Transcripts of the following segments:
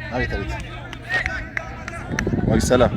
አቤት አቤት ወይ ሰላም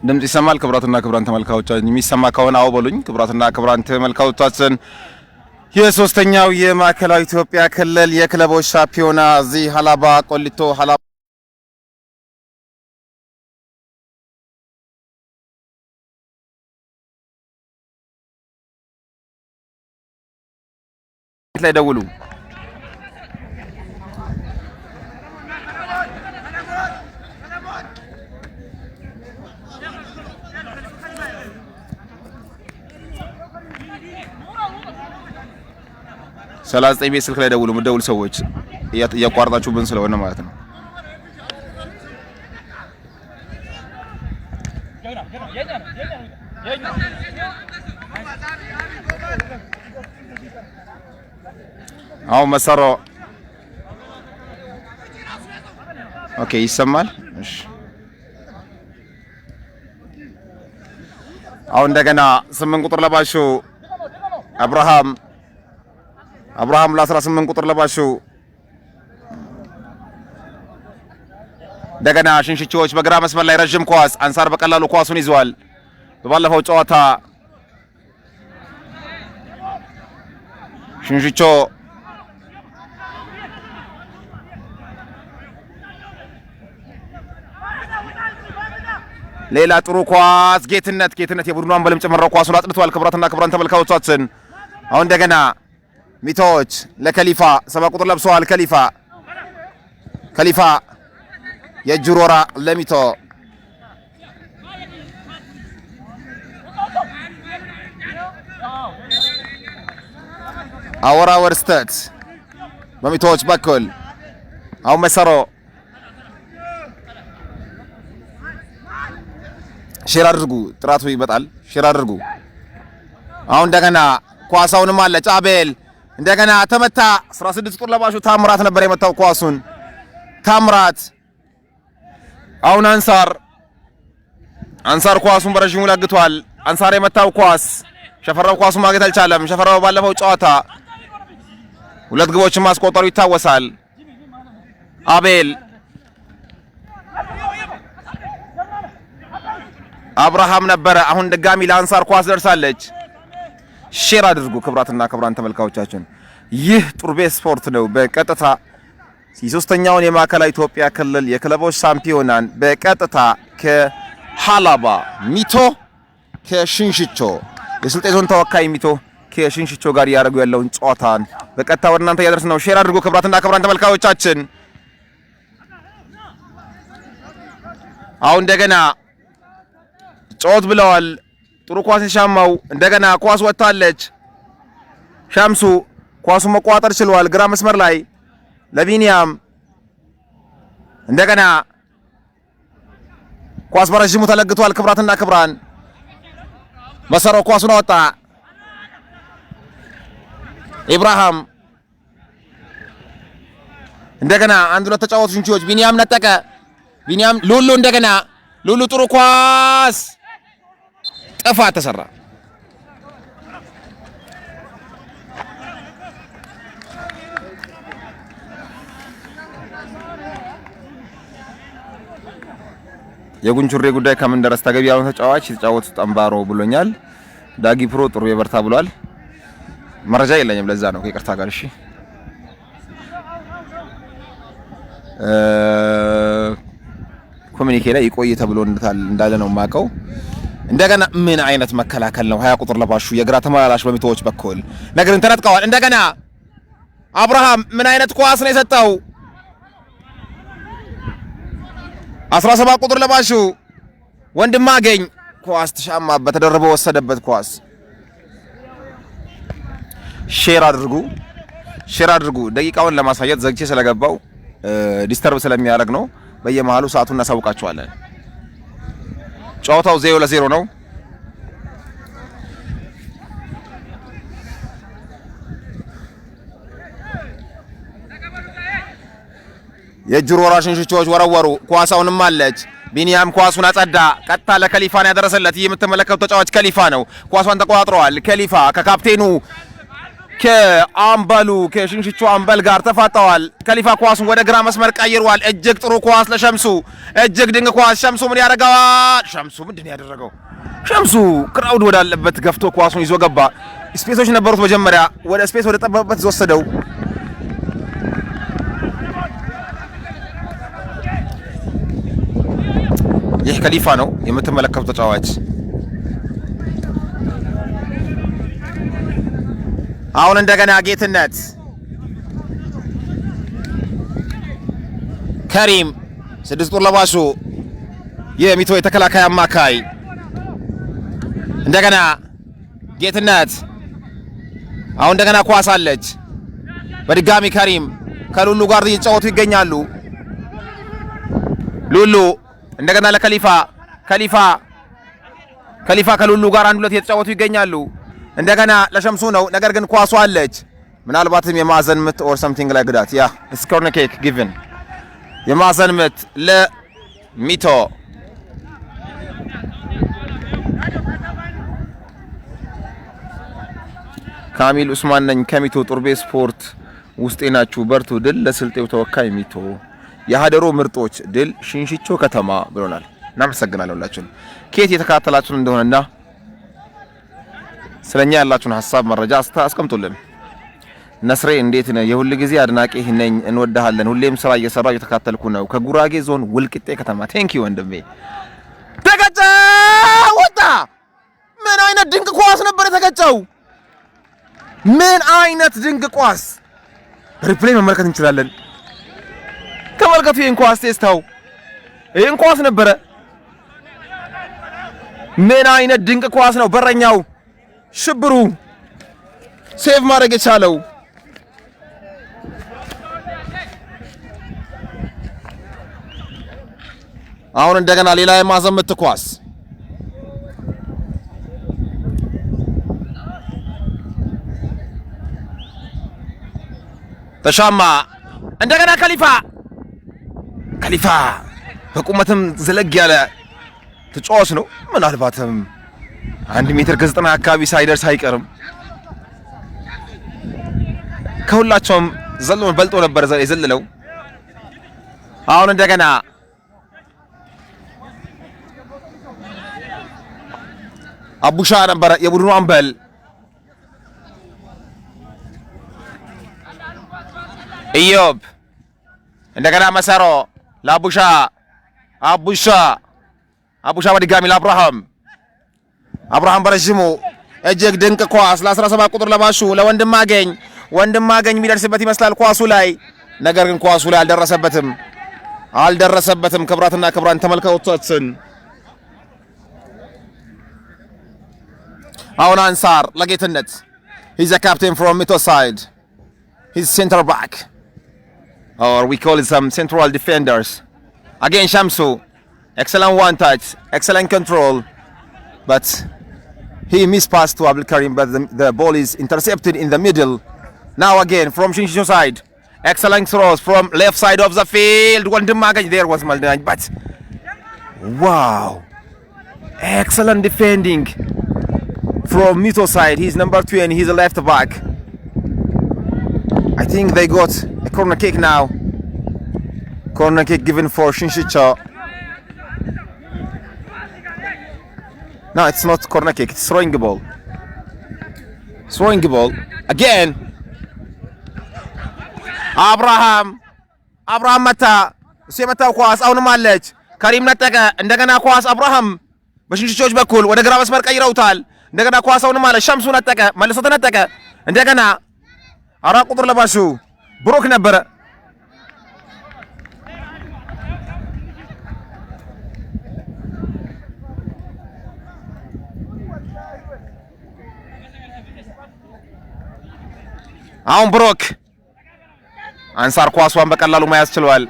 ድምጽ ይሰማል? ክብራትና ክብራን ተመልካቾቻችን የሚሰማ ከሆነ አው በሉኝ። ክብራትና ክብራን ተመልካቾቻችን የሶስተኛው የማዕከላዊ ኢትዮጵያ ክልል የክለቦች ሻምፒዮና እዚህ ሀላባ ቆሊቶ ሀላባ ላይ ደውሉ። ሰላሳ ቤት ስልክ ላይ ደውሉ። ምደውል ሰዎች እያቋረጣችሁብን ስለሆነ ማለት ነው። አሁን መሰሮ ኦኬ ይሰማል። እሺ አሁን እንደገና 8 ቁጥር ለባሹ አብርሃም ለ18 ቁጥር ለባሹ እንደገና ሽንሽቾች በግራ መስመር ላይ ረጅም ኳስ አንሳር በቀላሉ ኳሱን ይዟል። በባለፈው ጨዋታ ሽንሽቾ ሌላ ጥሩ ኳስ ጌትነት የቡድኑ አንበልም ጨመረው ኳሱን አጥልቷል። ክብራትና ክብራን ተመልካቾቻችን አሁን እንደገና ሚቶች ለከሊፋ 7 ቁጥር ለብሰዋል። ከሊፋ የጁሮራ ለሚቶ አወራ ወርስተት በሚቶች በኩል አሁን መሰሮ ሼር አድርጉ። ጥራቱ ይመጣል። ሼር አድርጉ። አሁን እንደገና ኳሳውንም አለ ጫቤል እንደገና ተመታ። 16 ቁጥር ለባሹ ታምራት ነበር የመታው ኳሱን። ታምራት አሁን አንሳር ኳሱን በረጅሙ ለግቷል። አንሳር የመታው ኳስ ሸፈራው ኳሱን ማግኘት አልቻለም። ሸፈራው ባለፈው ጨዋታ 2 ግቦችን ማስቆጠሩ ይታወሳል። አቤል አብርሃም ነበረ። አሁን ድጋሚ ለአንሳር ኳስ ደርሳለች። ሼር አድርጉ ክብራትና ክብራን ተመልካቾቻችን፣ ይህ ጡርቤት ስፖርት ነው። በቀጥታ የሶስተኛውን የማዕከላዊ ኢትዮጵያ ክልል የክለቦች ሻምፒዮናን በቀጥታ ከሀላባ ሚቶ ከሽንሽቾ የስልጤ ዞን ተወካይ ሚቶ ከሽንሽቾ ጋር ያደረጉ ያለውን ጨዋታን በቀጥታ ወደ እናንተ ያደርስ ነው። ሼር አድርጉ ክብራትና ክብራን ተመልካቾቻችን። አሁን እንደገና ጨዋት ብለዋል። ጥሩ ኳስ ሻማው እንደገና ኳስ ወጣለች። ሻምሱ ኳሱን መቋጠር ችሏል። ግራ መስመር ላይ ለቢኒያም እንደገና ኳስ በረጅሙ ተለግቷል። ክብራትና ክብራን መሰረው ኳሱን አወጣ። ኢብራሂም እንደገና 1-2 ተጫወቱ ሽንቾች። ቢኒያም ነጠቀ። ቢኒያም ሉሉ እንደገና ሉሉ ጥሩ ኳስ ጥፋት ተሰራ። የጉንቹሬ ጉዳይ ከምን ደረስ? ተገቢ ያለው ተጫዋች የተጫወቱት ጠምባሮ ብሎኛል። ዳጊ ፕሮ ጥሩ የበርታ ብሏል። መረጃ የለኝም ለዛ ነው ከይቅርታ ጋር። እሺ ኮሚኒኬ ላይ ይቆይ ተብሎ እንዳለ ነው ማቀው። እንደገና ምን አይነት መከላከል ነው? 20 ቁጥር ለባሹ የግራ ተመላላሽ በሚቶዎች በኩል ነገርን ተነጥቀዋል። እንደገና አብርሃም ምን አይነት ኳስ ነው የሰጠው? 17 ቁጥር ለባሹ ወንድማገኝ ኳስ ተሻማበት፣ ተደርቦ ወሰደበት ኳስ። ሼር አድርጉ። ደቂቃውን ለማሳየት ዘግቼ ስለገባው ዲስተርብ ስለሚያደርግ ነው። በየመሃሉ ሰዓቱን እናሳውቃችኋለን። ጨዋታው 0-0 ነው። የእጅሩ ወራሽን ሽቾች ወረወሩ። ኳሳውንም አለች። ቢኒያም ኳሱን አጸዳ። ቀጥታ ለከሊፋን ያደረሰለት። ይህ የምትመለከቱት ተጫዋች ከሊፋ ነው። ኳሷን ተቆጣጥረዋል። ከሊፋ ከካፕቴኑ ከአምበሉ ከሽንሽቾ አምበል ጋር ተፋጠዋል። ከሊፋ ኳሱን ወደ ግራ መስመር ቀይሯል። እጅግ ጥሩ ኳስ ለሸምሱ፣ እጅግ ድንቅ ኳስ። ሸምሱ ምን ያደርጋል? ሸምሱ ምንድን ነው ያደረገው? ሸምሱ ክራውድ ወዳለበት ገፍቶ ኳሱን ይዞ ገባ። ስፔሶች ነበሩት መጀመሪያ፣ ወደ ስፔስ ወደ ጠበበበት ወሰደው። ይህ ከሊፋ ነው የምትመለከቱት ተጫዋች። አሁን እንደገና ጌትነት ከሪም 6 ቁጥር ለባሹ የሚቶ የተከላካይ አማካይ እንደገና ጌትነት አሁን እንደገና ኳስ አለች። በድጋሚ ከሪም ከሉሉ ጋር እየተጫወቱ ይገኛሉ። ሉሉ እንደገና ለከሊፋ ከሊፋ ከሉሉ ጋር 1-2 እየተጫወቱ ይገኛሉ። እንደገና ለሸምሱ ነው። ነገር ግን ኳሷ አለች። ምናልባትም የማዕዘን ምት ኦር something like that ያ it's corner kick given የማዕዘን ምት ለሚቶ። ካሚል ኡስማን ነኝ ከሚቶ ጡርቤት ስፖርት ውስጤ ናችሁ። በርቱ። ድል ለስልጤው ተወካይ ሚቶ። የሀደሮ ምርጦች ድል ሽንሽቾ ከተማ ብሎናል። እናመሰግናለን ሁላችሁም ከየት የተከታተላችሁን እንደሆነና ስለኛ ያላችሁን ሐሳብ መረጃ አስቀምጡልን። ነስሬ እንዴት ነህ? የሁሉ ጊዜ አድናቂ ነኝ። እንወዳሃለን። ሁሌም ስራ እየሰራው እየተከታተልኩ ነው። ከጉራጌ ዞን ውልቂጤ ከተማ። ቴንክ ዩ ወንድሜ። ተገጨ ወጣ። ምን አይነት ድንቅ ኳስ ነበር የተገጨው! ምን አይነት ድንቅ ኳስ! ሪፕሌይ መመልከት እንችላለን። ተመልከቱ ይሄን ኳስ ቴስታው። ይሄን ኳስ ነበረ። ምን አይነት ድንቅ ኳስ ነው! በረኛው ሽብሩ ሴቭ ማድረግ የቻለው። አሁን እንደገና ሌላ የማዕዘን ምት ኳስ ተሻማ። እንደገና ከሊፋ ከሊፋ በቁመትም ዘለግ ያለ ተጫዋች ነው። ምናልባትም 1 ሜትር ከ90 አካባቢ ሳይደርስ አይቀርም። ከሁላቸውም በልጦ ነበር የዘለለው። አሁን እንደገና አቡሻ ነበር የቡድኑ አምበል። ኢዮብ እንደገና መሰሮ ለአቡሻ አቡሻ በድጋሚ ለአብርሃም በረዥሙ እጅግ ድንቅ ኳስ ለ17 ቁጥር ለባሹ ለወንድማገኝ የሚደርስበት ይመስላል ኳሱ ላይ። ነገር ግን ኳሱ ላይ አልደረሰበትም። ክብራትና ክብራን ተመልካቾቻችን አሁን አንሳር ለጌትነት he's a captain from Mito side. He's center back, or we call it some central defenders. Again Shamsu, excellent one touch, excellent control, but he missed pass to Abdul Karim, but the ball is intercepted in the middle. Now again from Shinshu side, excellent throws from left side of the field. Wandimagaj, there was Maldini, but wow, excellent defending from Mito side. He's number 2 and he's a left back. I think they got a corner kick now. Corner kick given for Shinshicha. No, it's not corner kick. It's throwing the ball. Again. Abraham መታ ሲመታው ኳስ አሁንም አለች። ከሪም ነጠቀ። እንደገና ኳስ አብርሃም በሽንሽቾች በኩል ወደ ግራ መስመር ቀይረውታል። እንደገና ኳስ አሁንም አለች። ሸምሱ ነጠቀ፣ መልሶ ተነጠቀ። እንደገና 4 ቁጥር ለባሹ ብሩክ ነበረ። አሁን ብሩክ አንሳር ኳሷን በቀላሉ መያዝ ችሏል።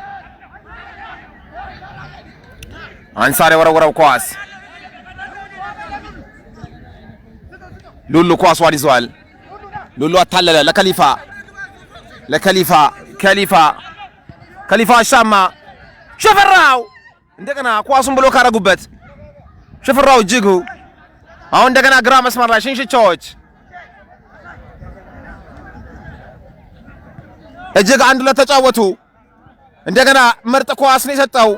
አንሳር የወረወረው ኳስ ሉሉ ኳሷን ይዟል። ሉሉ አታለለ ለከሊፋ ሻማ ሸፈራው እንደገና ኳሱን ብሎ ካረጉበት ሸፈራው እጅጉ አሁን እንደገና ግራ መስመር ላይ ሽንሽቻዎች እጅግ አንድ ለተጫወቱ እንደገና ምርጥ ኳስ ነው የሰጠው።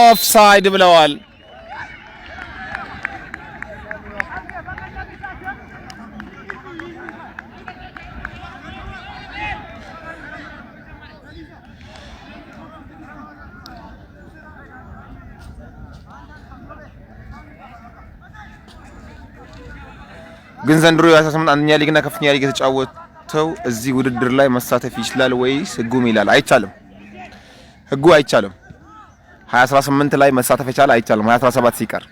ኦፍሳይድ ብለዋል። ግን ዘንድሮ የ18 አንደኛ ሊግና ከፍተኛ ሊግ የተጫወተው እዚህ ውድድር ላይ መሳተፍ ይችላል ወይስ ህጉም ይላል? አይቻልም። ህጉ አይቻልም። 2018 ላይ መሳተፍ ይቻላል አይቻልም። 2017 ሲቀር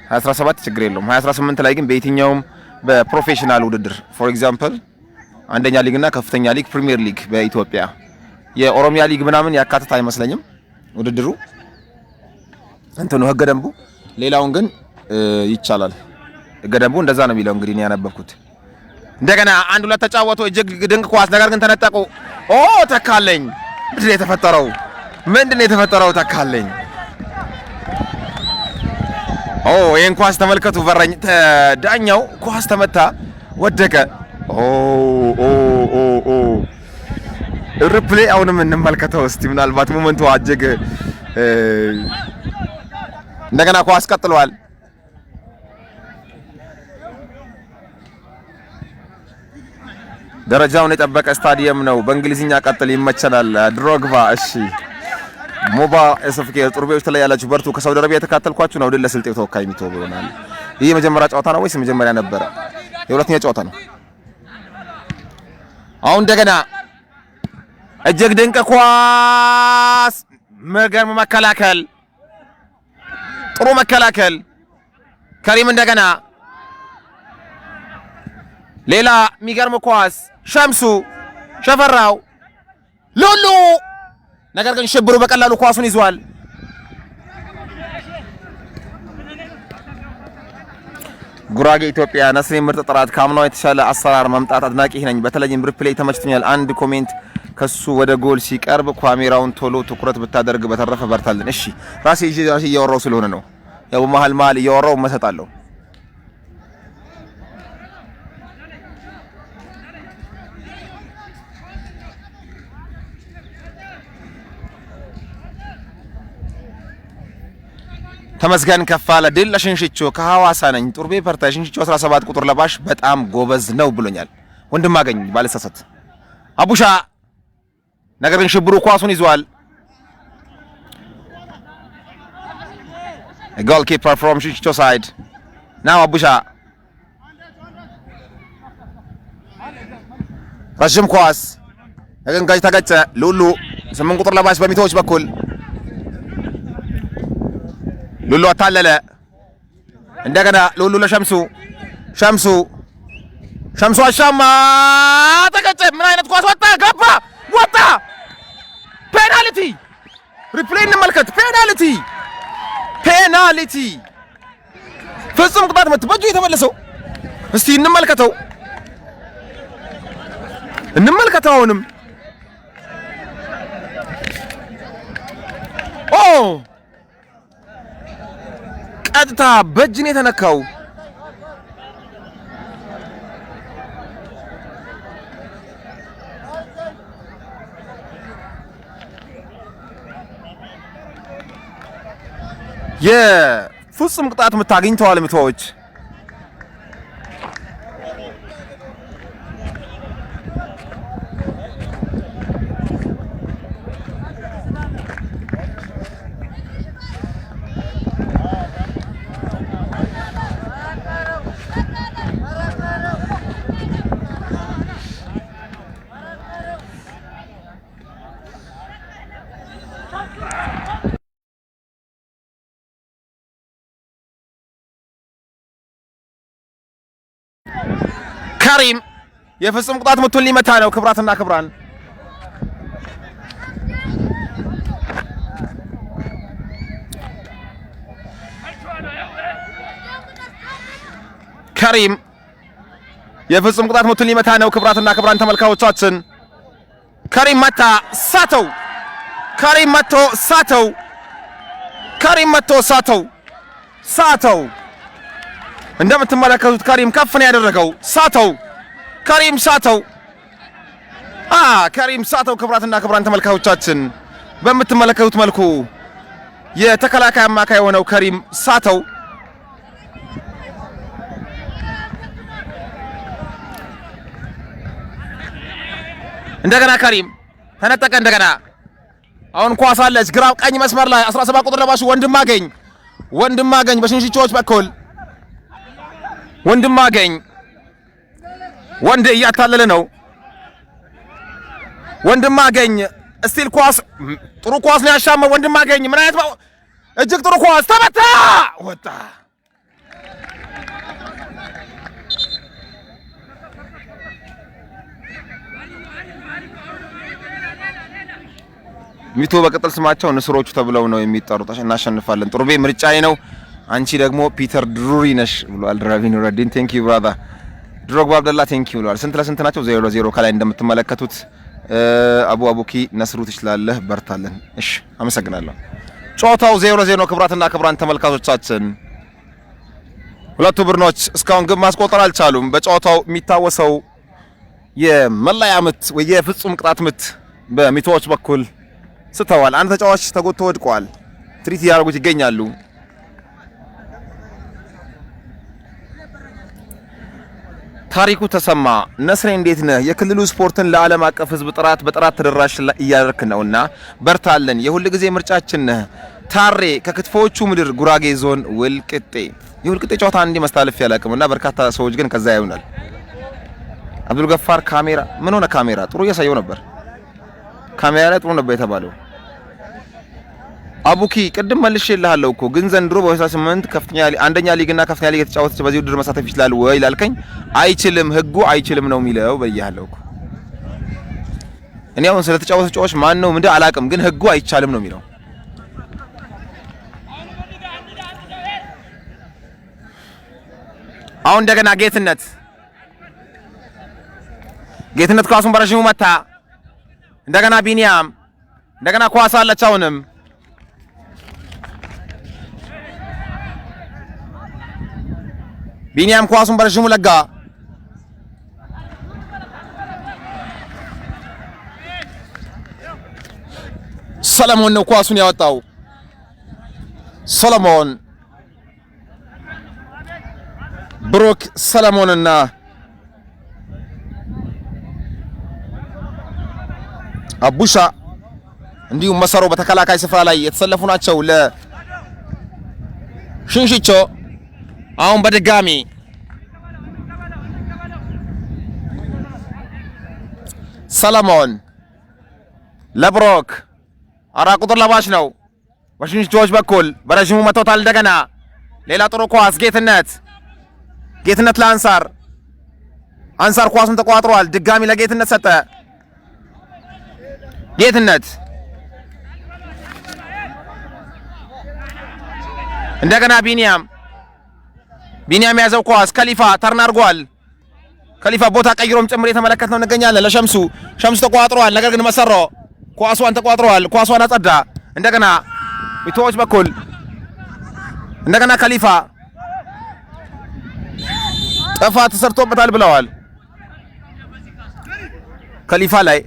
2017 ችግር የለውም። 2018 ላይ ግን በየትኛውም በፕሮፌሽናል ውድድር ፎር ኤግዛምፕል አንደኛ ሊግና ከፍተኛ ሊግ ፕሪሚየር ሊግ በኢትዮጵያ የኦሮሚያ ሊግ ምናምን ያካተተ አይመስለኝም ውድድሩ እንትኑ ህገ ደንቡ። ሌላውን ግን ይቻላል። ህገ ደንቡ እንደዛ ነው የሚለው። እንግዲህ ነው ያነበብኩት። እንደገና አንድ ሁለት ተጫወቱ እጅግ ድንቅ ኳስ፣ ነገር ግን ተነጠቁ። ኦ ተካለኝ። ምንድነው የተፈጠረው? ተካለኝ። ኦ ይሄን ኳስ ተመልከቱ። በረኝ ዳኛው ኳስ ተመታ፣ ወደቀ። ኦ ሪፕሌይ አሁንም እንመልከተው እስቲ። ምናልባት ሞመንቱ እጅግ እንደገና ኳስ ቀጥሏል። ደረጃውን የጠበቀ ስታዲየም ነው። በእንግሊዝኛ ቀጥል ይመቸናል። ድሮግባ እሺ። ሞባ ኤስኤፍኬ ጥሩቤዎች ላይ ያላችሁ በርቱ። ከሳውዲ አረቢያ የተካተልኳችሁ ነው። ድል ለስልጤው ተወካይ የሚተው ብሎናል። ይህ የመጀመሪያ ጨዋታ ነው ወይስ የመጀመሪያ ነበረ? የሁለተኛ ጨዋታ ነው። አሁን እንደገና እጅግ ድንቅ ኳስ፣ መገርም መከላከል፣ ጥሩ መከላከል። ከሪም እንደገና ሌላ የሚገርም ኳስ፣ ሸምሱ ሸፈራው ሉሉ፣ ነገር ግን ሽብሩ በቀላሉ ኳሱን ይዟል። ጉራጌ ኢትዮጵያ ነስሬ ምርጥ ጥራት፣ ካምናው የተሻለ አሰራር መምጣት አድናቂ ነኝ። በተለይም ሪፕሌይ ተመችቶኛል። አንድ ኮሜንት ከሱ ወደ ጎል ሲቀርብ ካሜራውን ቶሎ ትኩረት ብታደርግ በተረፈ በርታልን። እሺ ራሴ እያወራው ስለሆነ ነው። ያው መሀል እያወራው መሰጣለሁ። ተመስገን ከፋለ ድል ለሽንሽቾ ከሐዋሳ ነኝ። ጡርቤ ፐርታ ሽንሽቾ 17 ቁጥር ለባሽ በጣም ጎበዝ ነው ብሎኛል። ወንድም አገኝ ባለሰሰት አቡሻ ነገር ግን ሽብሩ ኳሱን ይዟል። A goalkeeper from ሽንሽቾ side now አቡሻ ረጅም ኳስ አገንጋጅ ተገጨ። ሉሉ 8 ቁጥር ለባሽ በሚቶች በኩል ሉሉ አታለለ። እንደገና ሉሉ ለሸምሱ ሸምሱ አሻማ ተቀጨ። ምን አይነት ኳስ ወጣ ወጣ። ፔናልቲ ሪፕሌይ እንመልከት። ፔናልቲ ፍጹም ቅጣት ምት በእጁ የተመለሰው እስቲ እንመልከተው። አሁንም ቀጥታ በእጅ ነው የተነካው። የፍጹም ቅጣት ምት አግኝተዋል ሚቶዎች። ካሪም የፍጹም ቅጣት ምቱን ሊመታ ነው። ክብራትና ክብራን ካሪም የፍጹም ቅጣት ምቱን ሊመታ ነው። ክብራትና ክብራን ተመልካቾቻችን ካሪም መታ ሳተው። ካሪም መቶ ሳተው። እንደምትመለከቱት ካሪም ከፍ ነው ያደረገው። ካሪም ሳተው። ክብራትና ክብራን ተመልካቾቻችን በምትመለከቱት መልኩ የተከላካይ አማካይ የሆነው ካሪም ሳተው። እንደገና ካሪም ተነጠቀ። እንደገና አሁን ኳስ አለች ግራ ቀኝ መስመር ላይ 17 ቁጥር ለባሹ ወንድማገኝ በሽንሽቾች በኩል ወንድ እያታለለ ነው። ወንድማገኝ ስቲል ኳስ ጥሩ ኳስ ነው ያሻመው። ወንድማገኝ ምን አይነት እጅግ ጥሩ ኳስ ተመታ ወጣ። ሚቶ በቅጥል ስማቸው ንስሮቹ ተብለው ነው የሚጠሩት። እናሸንፋለን። ጥሩቤ ምርጫዬ ነው። አንቺ ደግሞ ፒተር ድሩሪ ነሽ ብሏል። ራቪን ረዲን ቴንክ ዩ ብራዘር። ድሮግባ አብደላ ቴንክ ዩ ብሏል። ስንት ለስንት ናቸው? 0-0 ከላይ እንደምትመለከቱት። አቡኪ ነስሩ ትችላለህ፣ በርታለን። እሺ አመሰግናለሁ። ጨዋታው 0-0 ክብራትና ክብራን ተመልካቾቻችን ሁለቱ ቡድኖች እስካሁን ግብ ማስቆጠር አልቻሉም። በጨዋታው የሚታወሰው የመለያ ምት ወይ የፍጹም ቅጣት ምት በሚቶዎች በኩል ስተዋል። አንድ ተጫዋች ተጎድቶ ወድቋል። ትሪት ያደርጉት ይገኛሉ። ታሪኩ ተሰማ ነስሬ እንዴት ነህ? የክልሉ ስፖርትን ለዓለም አቀፍ ህዝብ በጥራት ተደራሽ እያደረክ ነውና በርታለን። የሁል ጊዜ ምርጫችን ነህ። ታሬ ከክትፎቹ ምድር ጉራጌ ዞን ወልቅጤ። የወልቅጤ ጨዋታ አንዴ መስታለፍ ያላቅምና በርካታ ሰዎች ግን ከዛ ያዩናል። አብዱል ገፋር ካሜራ ምን ሆነ? ካሜራ ጥሩ እያሳየው ነበር። ካሜራ ላይ ጥሩ ነበር የተባለው። አቡኪ ቅድም መልሼልሃለሁ እኮ ግን ዘንድሮ በ18 ከፍተኛ አንደኛ ሊግና ከፍተኛ ሊግ የተጫወተች በዚህ ውድድር መሳተፍ ይችላል ወይ ላልከኝ፣ አይችልም፣ ህጉ አይችልም ነው የሚለው በያለሁ እኮ። እኔ አሁን ስለተጫወቱ ተጫዋቾች ማን ነው ምንድን አላውቅም፣ ግን ህጉ አይቻልም ነው የሚለው። አሁን እንደገና ጌትነት ኳሱን በረዥሙ መታ። እንደገና ቢኒያም እንደገና ኳስ አለች አሁንም ቢኒያም ኳሱን በረጅሙ ለጋ ሰለሞን ነው ኳሱን ያወጣው ሰለሞን ብሩክ ሰለሞንና አቡሻ እንዲሁም መሰሮ በተከላካይ ስፍራ ላይ የተሰለፉ ናቸው ለሽንሽቾ አሁን በድጋሚ ሰለሞን ለብሩክ አራት ቁጥር ለባሽ ነው በሽንሽቾች በኩል በረጅሙ መቶታል እንደገና ሌላ ጥሩ ኳስ ጌትነት ለአንሳር ኳሱን ተቋጥሯል ድጋሚ ለጌትነት ሰጠ ጌትነት እንደገና ቢኒያም ያዘው ኳስ ከሊፋ ተርን አድርጓል ከሊፋ ቦታ ቀይሮም ጭምር የተመለከትነው እንገኛለን ለሸምሱ ተቋጥሯል ነገር ግን መሰሮ ኳሷን ተቋጥሯል ኳሷን አጸዳ እንደገና ሚቶዎች በኩል እንደገና ከሊፋ ጥፋት ተሰርቶበታል ብለዋል ከሊፋ ላይ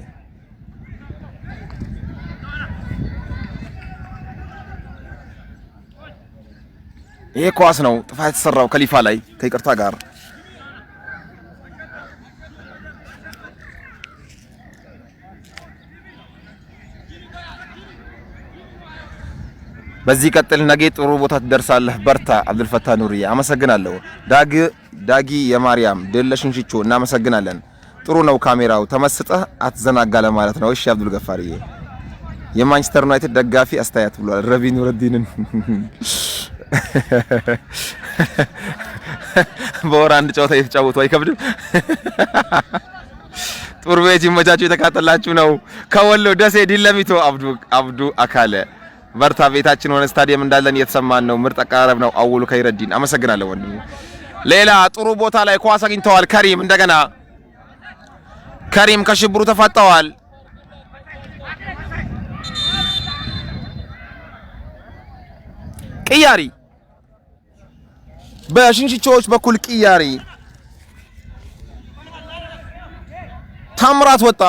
ይሄ ኳስ ነው ጥፋት የተሰራው ከሊፋ ላይ ከይቅርታ ጋር በዚህ ቀጥል ነገ ጥሩ ቦታ ትደርሳለህ በርታ አብዱልፈታ ኑሪያ አመሰግናለሁ ዳጊ የማርያም ደለሽንሽቾ እናመሰግናለን ጥሩ ነው ካሜራው ተመስጠህ አትዘናጋ ለማለት ነው እሺ አብዱል ገፋሪዬ የማንቸስተር ዩናይትድ ደጋፊ አስተያየት ብሏል ረቢ ኑረዲንን በወር አንድ ጨዋታ እየተጫወቱ አይከብድም ጥሩ ቤት ይመቻችሁ የተካተላችሁ ነው ከወሎ ደሴ ዲለሚቶ አብዱ አካለ በርታ ቤታችን ሆነ ስታዲየም እንዳለን እየተሰማን ነው ምርጥ አቀራረብ ነው አውሉ ከይረዲን አመሰግናለሁ ወንድሜ ሌላ ጥሩ ቦታ ላይ ኳስ አግኝተዋል ከሪም እንደገና ከሪም ከሽብሩ ተፋጠዋል ቅያሪ በሽንሽቾች በኩል ቅያሪ ታምራት ወጣ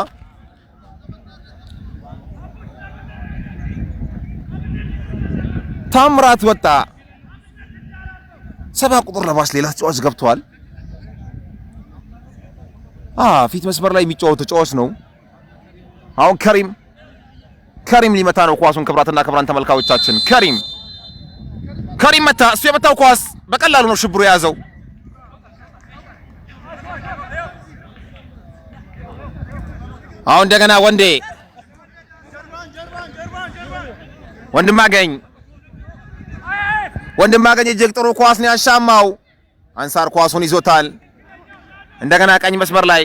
ሰባ ቁጥር ለባሽ ሌላ ተጫዋች ገብቷል ፊት መስመር ላይ የሚጫወት ተጫዋች ነው አሁን ከሪም ሊመታ ነው ኳሱን ክብራትና ክብራን ተመልካቾቻችን ከሪም መታ እሱ የመታው ኳስ በቀላሉ ነው ሽብሩ የያዘው አሁን እንደገና ወንድማገኝ እጅግ ጥሩ ኳስ ነው ያሻማው አንሳር ኳሱን ይዞታል እንደገና ቀኝ መስመር ላይ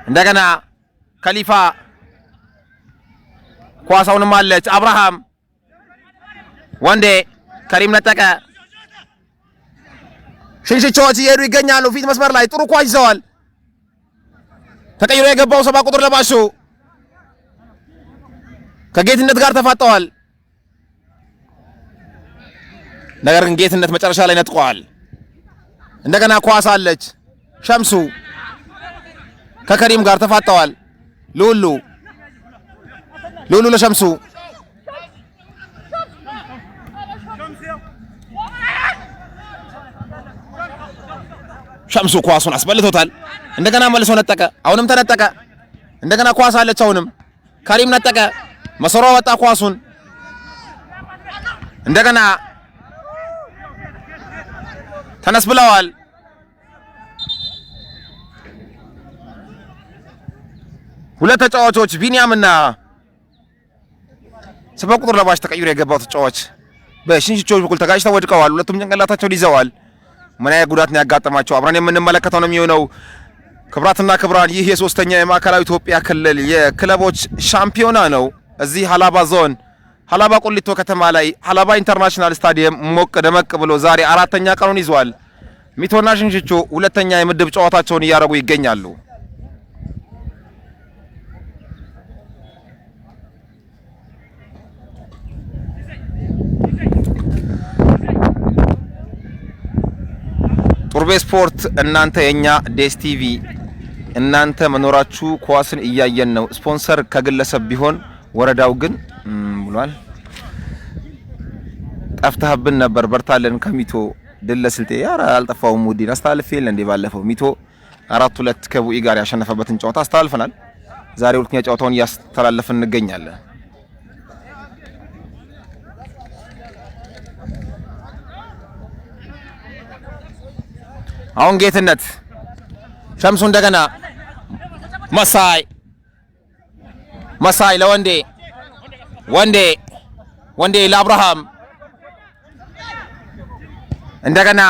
እንደገና ከሊፋ ኳሳውንም አለች አብርሃም ከሪም ነጠቀ ሽንሽቾች እየሄዱ ይገኛሉ ፊት መስመር ላይ ጥሩ ኳስ ይዘዋል ተቀይሮ የገባው 7 ቁጥር ለባሹ ከጌትነት ጋር ተፋጠዋል ነገር ግን ጌትነት መጨረሻ ላይ ነጥቋል እንደገና ኳስ አለች ሸምሱ ከከሪም ጋር ተፋጠዋል ሉሉ ለሸምሱ ሸምሱ ኳሱን አስበልቶታል እንደገና መልሶ ነጠቀ አሁንም ተነጠቀ እንደገና ኳስ አለች አሁንም ከሪም ነጠቀ መሰሮ ወጣ ኳሱን እንደገና ተነስ ብለዋል ሁለት ተጫዋቾች ቢኒያምና 7 ቁጥር ለባሽ ተቀይሮ የገባው ተጫዋች በሽንሽቾች በኩል ተጋጭተው ወድቀዋል ሁለቱም ጭንቅላታቸውን ይዘዋል ምን አይነት ጉዳት ነው ያጋጠማቸው አብረን የምንመለከተው ነው የሚሆነው ክብራትና ክብራን ይህ የሶስተኛ የማዕከላዊ ኢትዮጵያ ክልል የክለቦች ሻምፒዮና ነው እዚህ ሀላባ ዞን ሀላባ ቁሊቶ ከተማ ላይ ሀላባ ኢንተርናሽናል ስታዲየም ሞቅ ደመቅ ብሎ ዛሬ አራተኛ ቀኑን ይዟል ሚቶና ሽንሽቾ ሁለተኛ የምድብ ጨዋታቸውን እያደረጉ ይገኛሉ ቶርቤ ስፖርት እናንተ የኛ ዴስ ቲቪ እናንተ መኖራችሁ ኳስን እያየን ነው። ስፖንሰር ከግለሰብ ቢሆን ወረዳው ግን ብሏል። ጠፍተህብን ነበር በርታለን ከሚቶ ድል ለስልጤ ያራ አልጠፋውም። ሙዲን አስተላልፈል እንደ ባለፈው ሚቶ 4-2 ከቡኢ ጋር ያሸነፈበትን ጨዋታ አስተላልፈናል። ዛሬ ሁለተኛ ጨዋታውን ያስተላልፈን እንገኛለን። አሁን ጌትነት ሸምሱ እንደገና መሳይ ለወንዴ ወንዴ ለአብርሃም እንደገና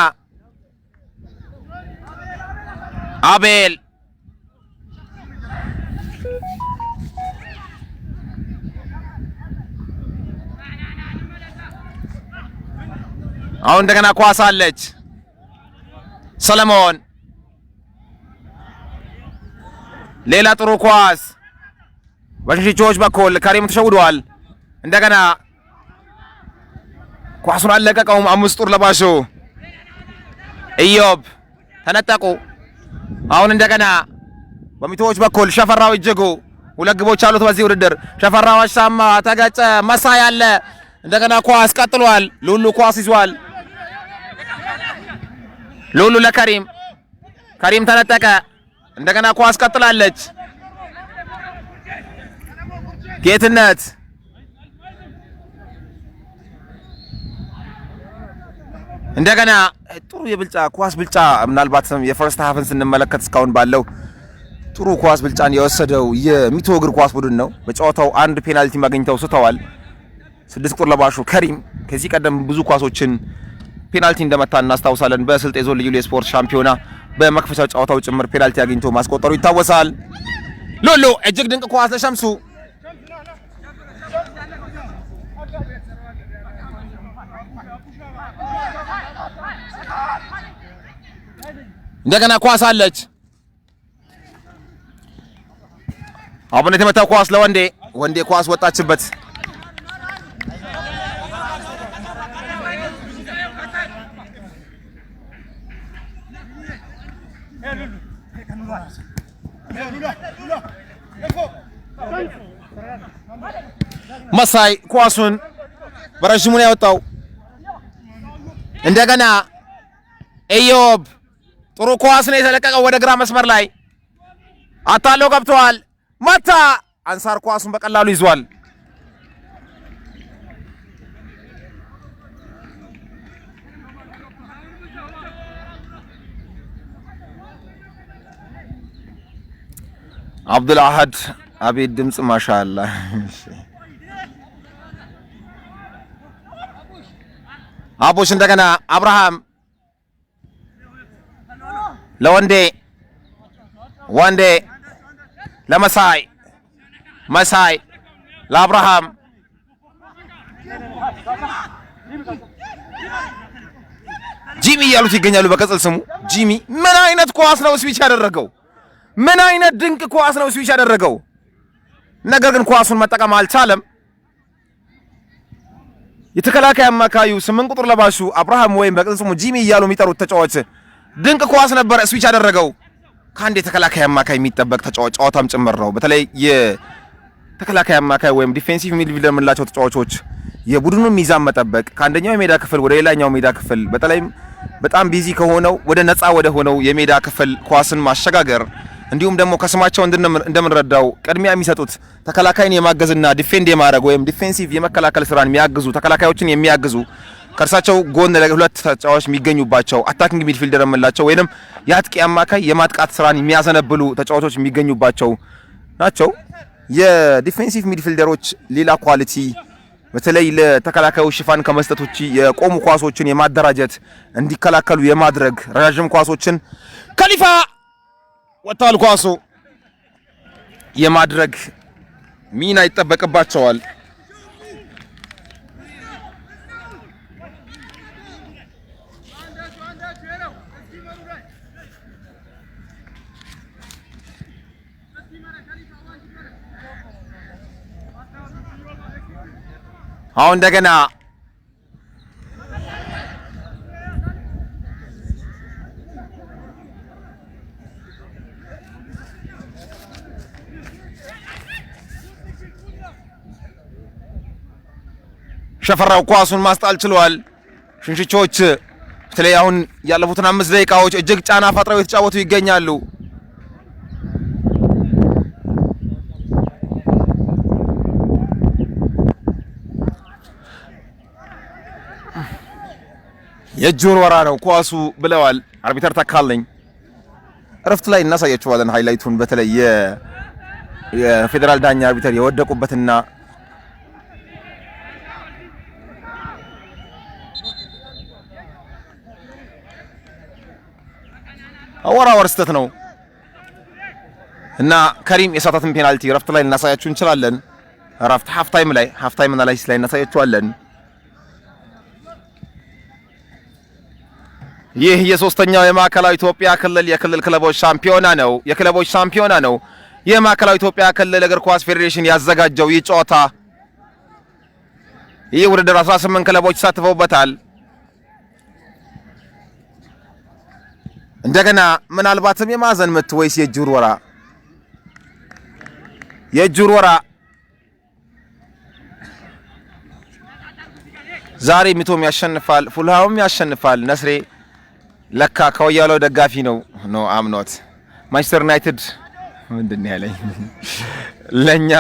አቤል አሁን እንደገና ኳስ አለች። ሰለሞን ሌላ ጥሩ ኳስ በሽንቾች በኩል ከሪም ተሸውዷል። እንደገና ኳሱን አለቀቀውም። 5 ጡር ለባሹ ኢዮብ ተነጠቁ። አሁን እንደገና በሚቶች በኩል ሸፈራው እጅጉ 2 ግቦች አሉት በዚህ ውድድር። ሸፈራው አሻማ ተገጨ። መሳይ አለ። እንደገና ኳስ ቀጥሏል። ሉሉ ኳስ ይዟል። ሉሉ ለከሪም ተነጠቀ። እንደገና ኳስ ቀጥላለች። ጌትነት እንደገና ጥሩ የብልጫ ኳስ ብልጫ ምናልባት የፈርስት ሃፍን ስንመለከት እስካሁን ባለው ጥሩ ኳስ ብልጫን የወሰደው የሚቶ እግር ኳስ ቡድን ነው። በጨዋታው 1 ፔናልቲ ማግኝተው ስተዋል። 6 ቁጥር ለባሹ ከሪም ከዚህ ቀደም ብዙ ኳሶችን ፔናልቲ እንደመታ እናስታውሳለን። በስልጤ ዞን ልዩ የስፖርት ሻምፒዮና በመክፈቻ ጨዋታው ጭምር ፔናልቲ አግኝቶ ማስቆጠሩ ይታወሳል። ሉሉ እጅግ ድንቅ ኳስ ለሸምሱ እንደገና ኳስ አለች። አሁን የተመታው ኳስ ለወንዴ ኳስ ወጣችበት። መሳይ ኳሱን በረጅሙ ነው ያወጣው። እንደገና ኢዮብ ጥሩ ኳስ ነው የተለቀቀው ወደ ግራ መስመር ላይ አታለው ገብቷል። መታ አንሳር ኳሱን በቀላሉ ይዟል። አብዱል አህድ አቤት ድምጽ ማሻአላ። አቦሽ እንደገና አብርሃም ለወንዴ ለመሳይ ለአብርሃም ጂሚ እያሉት ይገኛሉ በቀጽል ስሙ ጂሚ። ምን አይነት ኳስ ነው ስዊች ያደረገው? ምን አይነት ድንቅ ኳስ ነው ስዊች ያደረገው? ነገር ግን ኳሱን መጠቀም አልቻለም። የተከላካይ አማካዩ 8 ቁጥር ለባሹ አብርሃም ወይም በቀጽል ስሙ ጂሚ እያሉ የሚጠሩት ተጫዋች ድንቅ ኳስ ነበር ስዊች ያደረገው። ከአንድ የተከላካይ አማካይ የሚጠበቅ ጨዋታም ጭምር ነው። በተለይ የተከላካይ አማካይ ወይም ዲፌንሲቭ ሚድፊልደር የምንላቸው ተጫዋቾች የቡድኑን ሚዛን መጠበቅ፣ ከአንደኛው የሜዳ ክፍል ወደ ሌላኛው ሜዳ ክፍል በተለይም በጣም ቢዚ ከሆነው ወደ ነፃ ወደ ሆነው የሜዳ ክፍል ኳስን ማሸጋገር፣ እንዲሁም ደግሞ ከስማቸው እንደምንረዳው ቅድሚያ የሚሰጡት ተከላካይን የማገዝና ዲፌንድ የማድረግ ወይም ዲፌንሲቭ የመከላከል ስራን የሚያግዙ ተከላካዮችን የሚያግዙ ከርሳቸው ጎን ለሁለት ተጫዋቾች የሚገኙባቸው አታኪንግ ሚድፊልደር የምንላቸው ወይንም የአጥቂ አማካይ የማጥቃት ስራን የሚያዘነብሉ ተጫዋቾች የሚገኙባቸው ናቸው። የዲፌንሲቭ ሚድፊልደሮች ሌላ ኳሊቲ በተለይ ለተከላካዮች ሽፋን ከመስጠት ውጪ የቆሙ ኳሶችን የማደራጀት እንዲከላከሉ የማድረግ ረዣዥም ኳሶችን ከሊፋ ወጣል ኳሱ የማድረግ ሚና ይጠበቅባቸዋል። አሁን እንደገና ሸፈራው ኳሱን ማስጣል ችሏል። ሽንሽቾች በተለይ አሁን ያለፉትን 5 ደቂቃዎች እጅግ ጫና ፈጥረው የተጫወቱ ይገኛሉ። የእጅ ውርወራ ነው ኳሱ ብለዋል አርቢተር ተካልኝ። እረፍት ላይ እናሳያችኋለን ሃይላይቱን። በተለይ የፌደራል ዳኛ አርቢተር የወደቁበትና አወራወር ስህተት ነው እና ከሪም የሳታትን ፔናልቲ እረፍት ላይ እናሳያችሁ እንችላለን። እረፍት ሃፍ ታይም አናላይሲስ ላይ እናሳያችኋለን። ይህ የሶስተኛው የማዕከላዊ ኢትዮጵያ ክልል የክልል ክለቦች ሻምፒዮና ነው። የማዕከላዊ ኢትዮጵያ ክልል እግር ኳስ ፌዴሬሽን ያዘጋጀው ይህ ጨዋታ ይህ ውድድር 18 ክለቦች ተሳትፈውበታል። እንደገና ምናልባትም የማዕዘን ምት ወይስ የእጅ ውርወራ ዛሬ ሚቶም ያሸንፋል፣ ፉልሃውም ያሸንፋል። ነስሬ ለካ ከወያለው ደጋፊ ነው አምኖት ማንቸስተር ዩናይትድ ምንድን ነው ያለኝ ለኛ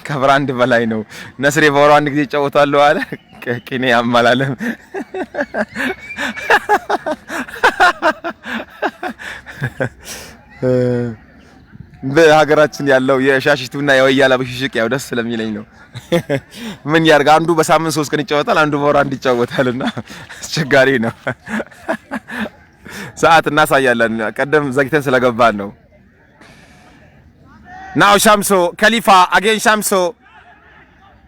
ከብራንድ በላይ ነው። ነስሬ በወሩ አንድ ጊዜ ይጫወታሉ አለ ቅኔ ያማላለም በሀገራችን ያለው የሻሽቱና የወያላ ብሽሽቅ ያው ደስ ስለሚለኝ ነው። ምን ያርጋ አንዱ በሳምንት 3 ቀን ይጫወታል፣ አንዱ በወሩ አንድ ይጫወታልና አስቸጋሪ ነው። ሰዓት እናሳያለን። ቀደም ዘግተን ስለገባን ነው። Now Shamso Khalifa again Shamso.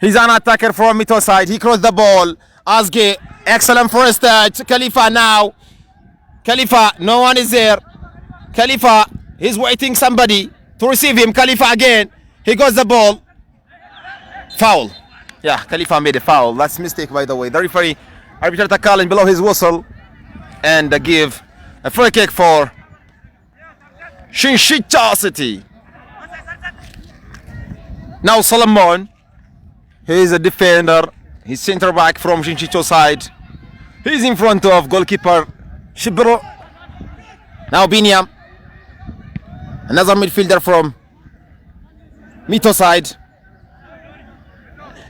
He's an attacker from Mito side. He crossed the ball. Azge, excellent first touch. Khalifa now. Khalifa, no one is there. Khalifa, he's waiting somebody to receive him. Khalifa again. He got the ball. Foul. Yeah, Khalifa made a foul. That's a mistake by the way. The referee, arbiter Takalin below his whistle and give a free kick for Shinshita City. Now Solomon, he is a defender. He's center back from Shinchicho side. He's in front of goalkeeper Shibro. Now Binyam, another midfielder from Mito side.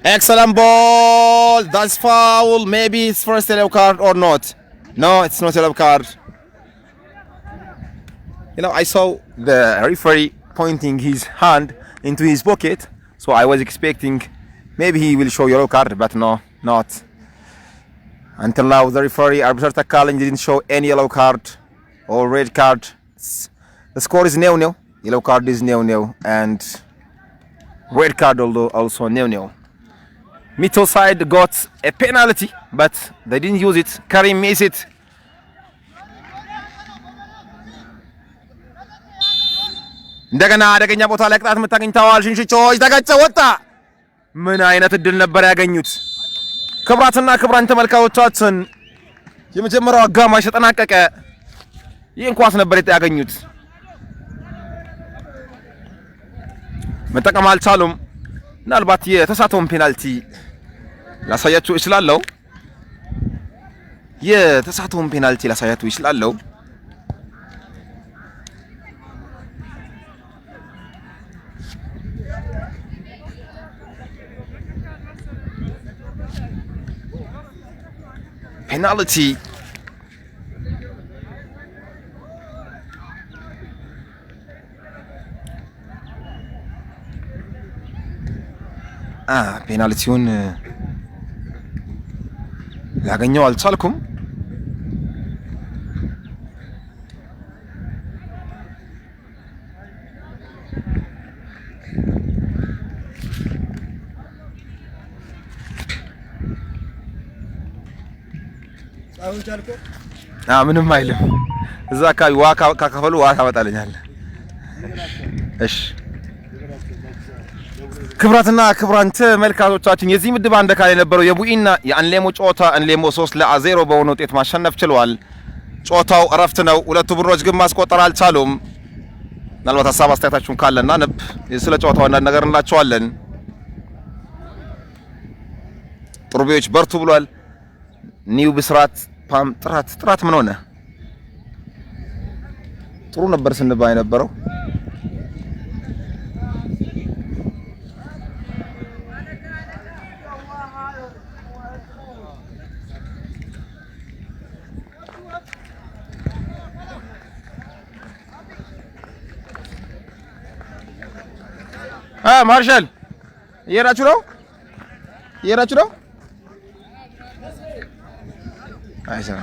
Excellent ball. That's foul. Maybe it's first yellow card or not. No, it's not yellow card. You know, I saw the referee pointing his hand into his pocket, so I was expecting maybe he will show yellow card, but no, not. Until now, the referee, Arbiter Takalin, didn't show any yellow card or red card. The score is 0-0. Yellow card is 0-0, and red card also 0-0. Mito side got a penalty, but they didn't use it. Karim missed it. እንደገና አደገኛ ቦታ ላይ ቅጣት የምታገኝታዋል። ሽንሽቾች ተጋጨ ወጣ። ምን አይነት እድል ነበር ያገኙት? ክብራትና ክብራን ተመልካቾቻችን የመጀመሪያው አጋማሽ ተጠናቀቀ። ይህን ኳስ ነበር ያገኙት፣ መጠቀም አልቻሉም። ምናልባት የተሳተውን ፔናልቲ ላሳያችሁ እችላለሁ። Penalty. ፔናልቲውን ላገኘው አልቻልኩም። ምንም አይልም። እዛ አካባቢ ውሃ ካከፈሉ ውሃ ታመጣልኛለህ። እሺ ክብራትና ክብራን ተመልካቾቻችን የዚህ ምድብ አንድ አካል የነበረው የቡኢና የአንሌሞ ጨዋታ አንሌሞ 3-0 በሆነ ውጤት ማሸነፍ ችሏል። ጨዋታው እረፍት ነው። ሁለቱ ቡድኖች ግን ማስቆጠር አልቻሉም። ምናልባት ሀሳብ አስተያየታችሁን ካለና ስለ ጨዋታው አንዳንድ ነገር እንላችኋለን። ጥሩቤዎች በርቱ ብሏል። ኒው ብስራት ፓም ጥራት ምን ሆነ? ጥሩ ነበር ስንባይ ነበረው። ማርሻል እየሄዳችሁ ነው? አይሰራ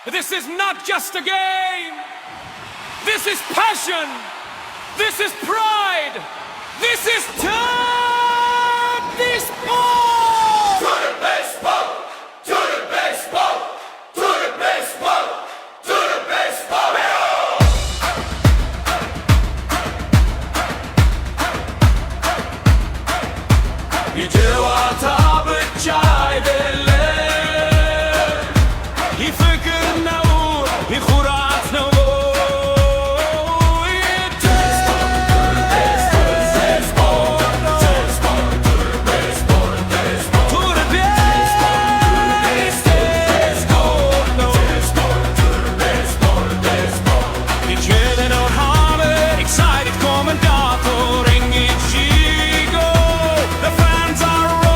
This is not just a game. This is passion. This is pride. This is turn this ball. To the baseball. To the baseball. To the baseball. To the baseball. የጨዋታ ብቻ አይደለም The fans are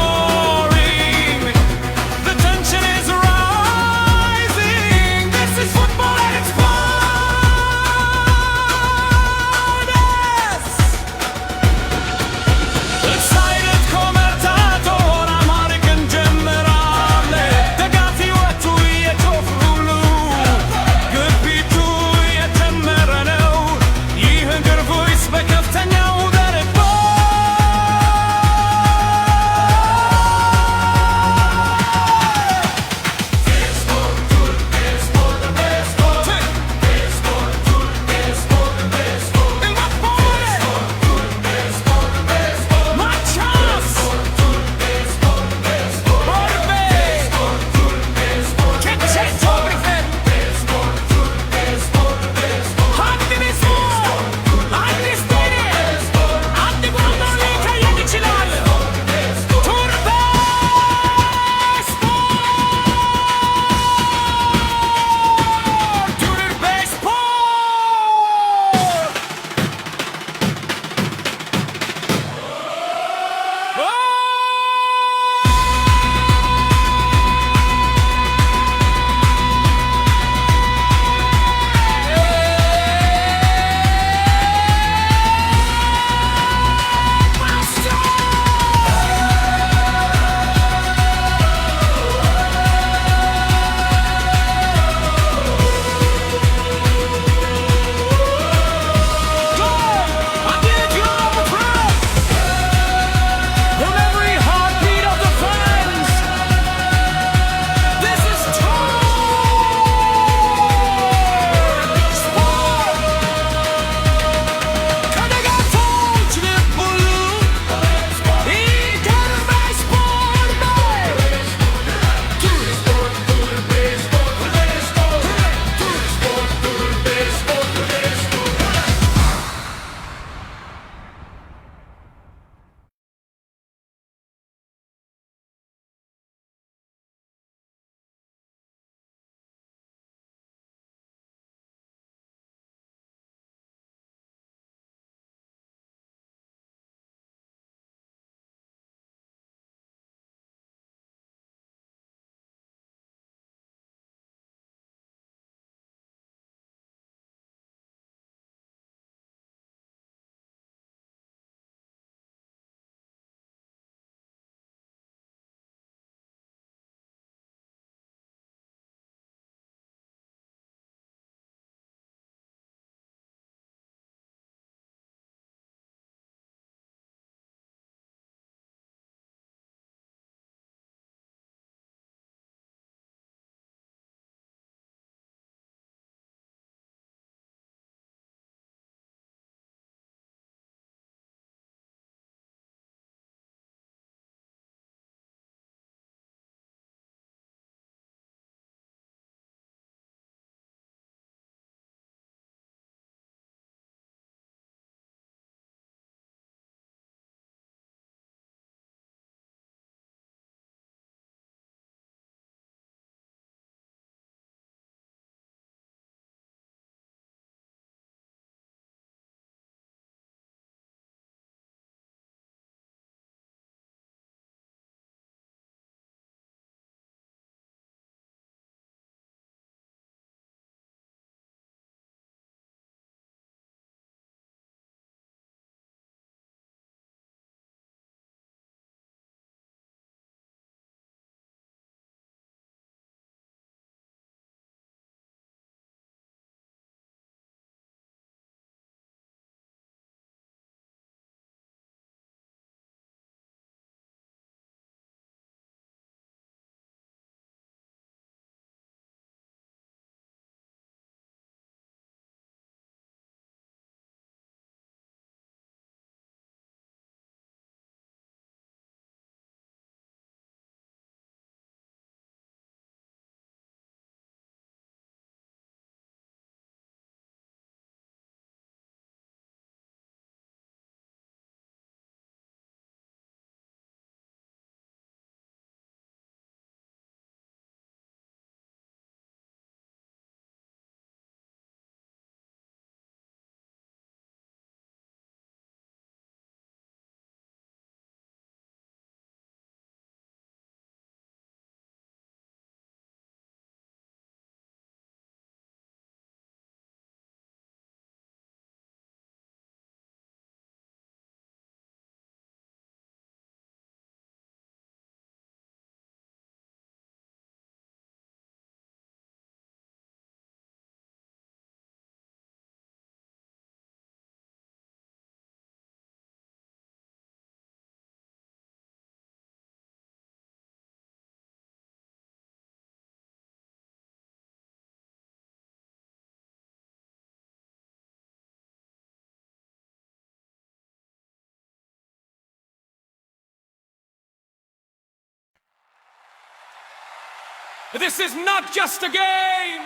This is not just a game.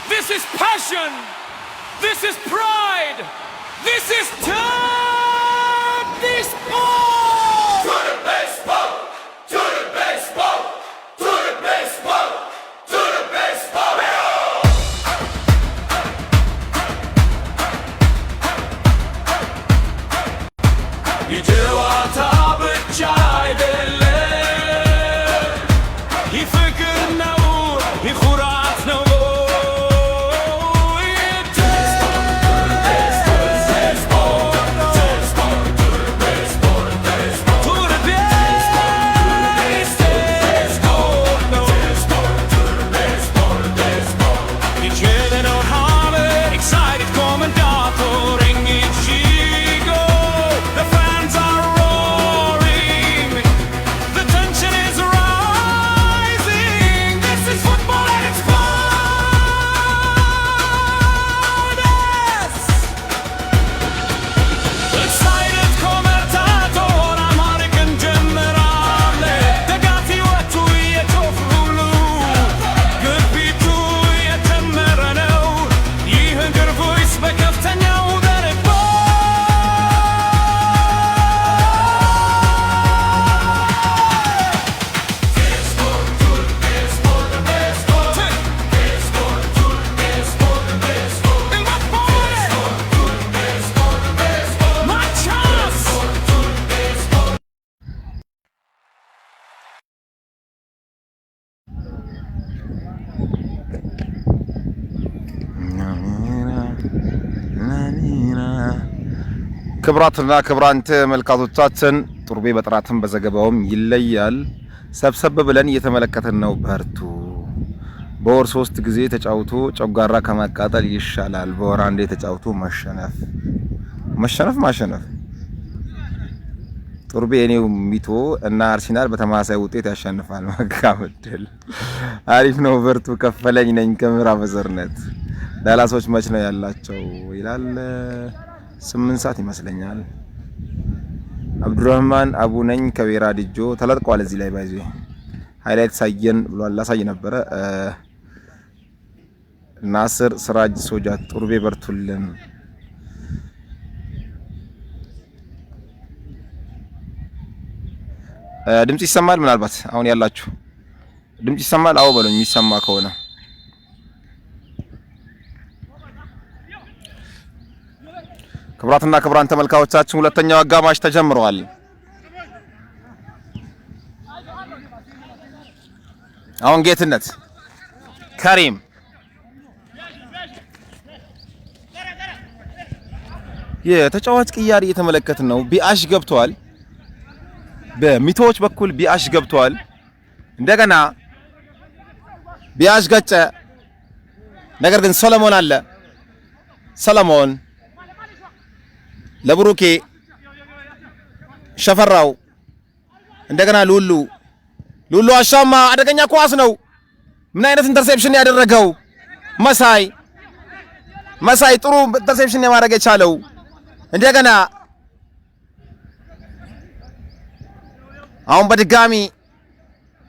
This is passion. This is pride. This is Turkey sport. To the baseball. To the baseball. To the baseball. To the baseball. የጨዋታ ብቻ አይደለም ይፍቅር ነው ይኩራት ነው ክብራትና ክብራን ተመልካቾቻችን ጡርቤ በጥራትም በዘገባውም ይለያል። ሰብሰብ ብለን እየተመለከተን ነው። በርቱ። በወር 3 ጊዜ ተጫውቶ ጨጓራ ከማቃጠል ይሻላል በወር አንዴ ተጫውቶ መሸነፍ። ማሸነፍ ጡርቤ የኔው ሚቶ እና አርሰናል በተመሳሳይ ውጤት ያሸንፋል። መጋመድል አሪፍ ነው። በርቱ። ከፈለኝ ነኝ ከምዕራብ ዘርነት ዳላሶች መች ነው ያላቸው ይላል። 8 ሰዓት ይመስለኛል። አብዱራህማን አቡ ነኝ ከቤራ ዲጆ ተለጥቋል። እዚህ ላይ ባይዚ ሃይላይት ሳየን ብሏል። ላሳይ ነበረ። ናስር ስራጅ ሶጃት ጡርቤ በርቱልን። ድምጽ ይሰማል? ምናልባት አሁን ያላችሁ ድምጽ ይሰማል? አዎ በሉኝ የሚሰማ ከሆነ። ክብራትና ክብራን ተመልካቾቻችን ሁለተኛው አጋማሽ ተጀምሯል። አሁን ጌትነት ከሪም የተጫዋች ቅያሪ እየተመለከትን ነው። ቢአሽ ገብቷል። በሚቶዎች በኩል ቢአሽ ገብቷል። እንደገና ቢአሽ ገጨ። ነገር ግን ሰለሞን አለ። ሰለሞን ለብሩኬ ሸፈራው እንደገና ሉሉ አሻማ አደገኛ ኳስ ነው። ምን አይነት ኢንተርሴፕሽን ያደረገው መሳይ ጥሩ ኢንተርሴፕሽን የማድረግ የቻለው እንደገና አሁን በድጋሚ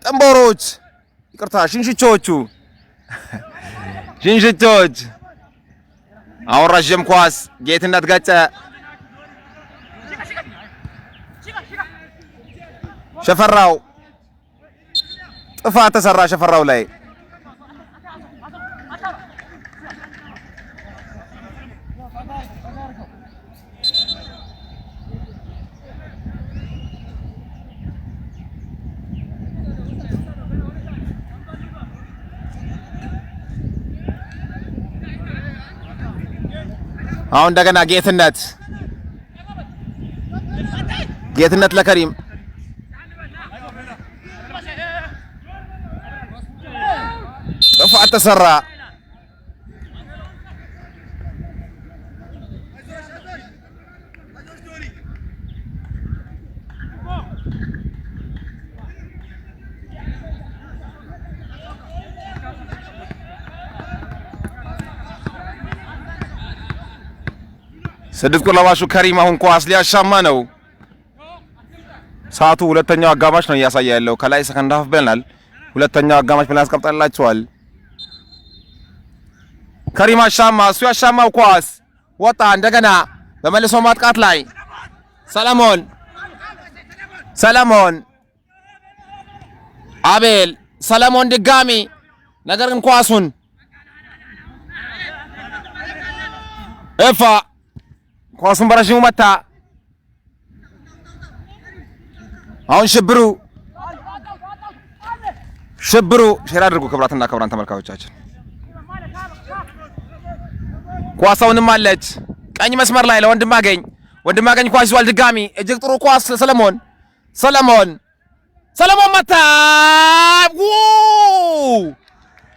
ጠምቦሮች ይቅርታ ሽንሽቾች አሁን ረጅም ኳስ ጌትነት ገጨ። ሸፈራው ጥፋት ተሰራ። ሸፈራው ላይ አሁን እንደገና ጌትነት ለከሪም ጥፋት ተሰራ። ስድስት ጎል ለባሹ ከሪም አሁን ኳስ ሊያሻማ ነው። ሰዓቱ ሁለተኛው አጋማሽ ነው እያሳየ ያለው። ከላይ ሰከንድ ሃፍ ብለናል። ሁለተኛው አጋማሽ ፕላን አስቀምጠላችኋል። ከሪም አሻማ እሱ ያሻማው ኳስ ወጣ። እንደገና በመልሶ ማጥቃት ላይ ሰለሞን አቤል ሰለሞን ድጋሚ ነገር ግን ኳሱን ኳሱን በረዥሙ መታ። አሁን ሽብሩ ሼር አድርጉ። ክብራትና ክብራን ተመልካቾቻችን ኳሳውንም አለች ቀኝ መስመር ላይ ለወንድማገኝ ኳስ ይዟል። ድጋሚ እጅግ ጥሩ ኳስ ሰለሞን መታ።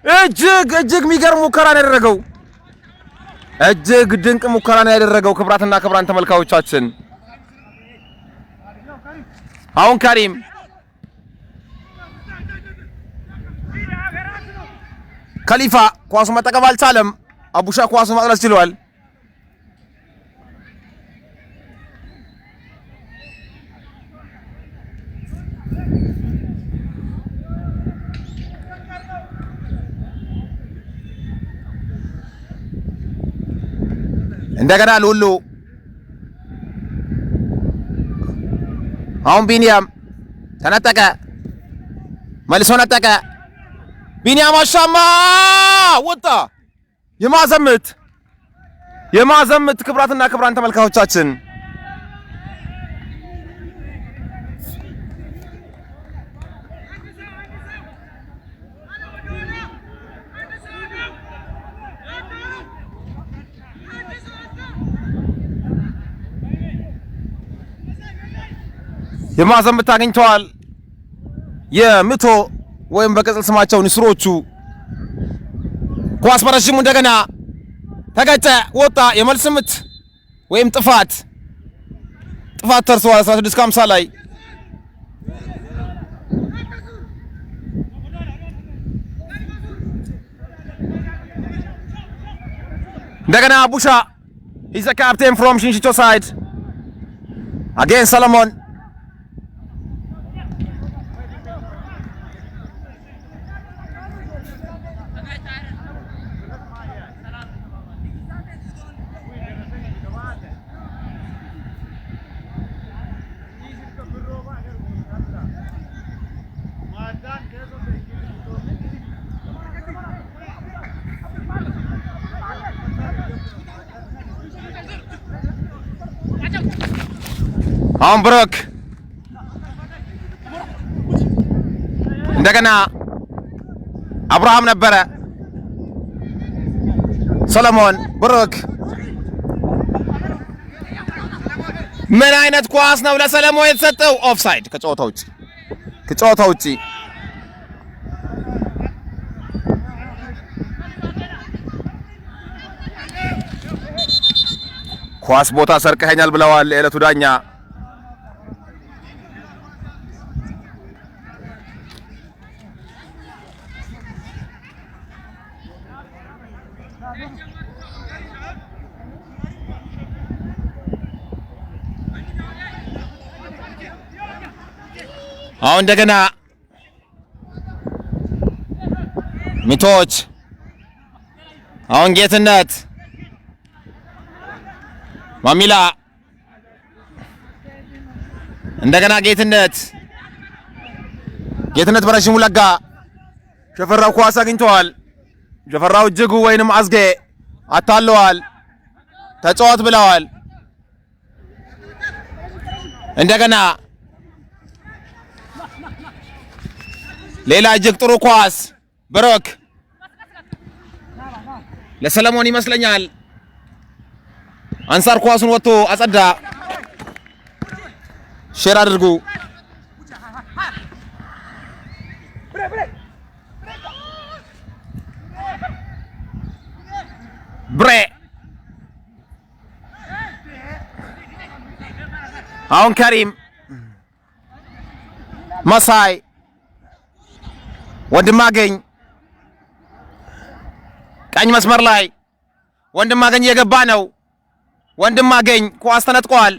እጅግ የሚገርም ሙከራ ነው ያደረገው። እጅግ ድንቅ ሙከራ ነው ያደረገው። ክብራትና ክብራን ተመልካቾቻችን አሁን ከሪም ከሊፋ ኳሱ መጠቀም አልቻለም። አቡሻ ኳሱ ማጥለስ ችሏል። እንደገና ሉሉ አሁን ቢኒያም ተነጠቀ፣ መልሶ ነጠቀ። ቢኒያም አሻማ ወጣ። የማዘምት ክብራትና ክብራን ተመልካቾቻችን የማዘምት አግኝተዋል። የምቶ ወይም በቅጽል ስማቸው ንስሮቹ ኳስ በረዥሙ እንደገና ተገጨ፣ ወጣ። የመልስ ምት ወይም ጥፋት ተርሷል። 16:50 ላይ እንደገና ቡሻ is the captain from Shinshito side again ሰለሞን አሁን ብሩክ እንደገና አብርሃም ነበረ። ሰለሞን ብሩክ ምን አይነት ኳስ ነው ለሰለሞን የተሰጠው? ኦፍሳይድ ከጨዋታ ውጪ ኳስ ቦታ ሰርቀኸኛል ብለዋል የዕለቱ ዳኛ። አሁን እንደገና ሚቶች አሁን ጌትነት ማሚላ እንደገና ጌትነት በረዥሙ ለጋ። ሸፈራው ኳስ አግኝተዋል። ሸፈራው እጅጉ ወይንም አዝጌ አታለዋል። ተጫወት ብለዋል። እንደገና ሌላ እጅግ ጥሩ ኳስ ብሩክ ለሰለሞን ይመስለኛል። አንሳር ኳሱን ወጥቶ አጸዳ። ሼር አድርጉ። ብሬ አሁን ከሪም መሳይ ወንድማገኝ ቀኝ መስመር ላይ ወንድማገኝ የገባ ነው። ወንድማገኝ ኳስ ተነጥቋል።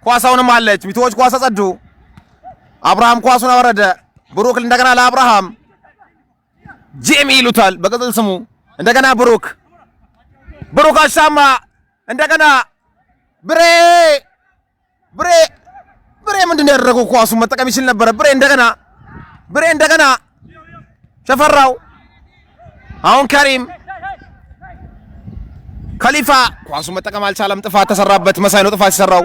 ኳሳውንም አለች። ሚቶች ኳስ አጸዱ። አብርሃም ኳሱን አወረደ። ብሩክ እንደገና ለአብርሃም ጄሚ ይሉታል በቅጽል ስሙ። እንደገና ብሩክ አሻማ እንደገና ብሬ ምንድን ነው ያደረገው? ኳሱን መጠቀም ይችል ነበር። ብሬ እንደገና ሸፈራው። አሁን ከሪም ከሊፋ ኳሱን መጠቀም አልቻለም። ጥፋት ተሰራበት። መሳይ ነው ጥፋት የሰራው።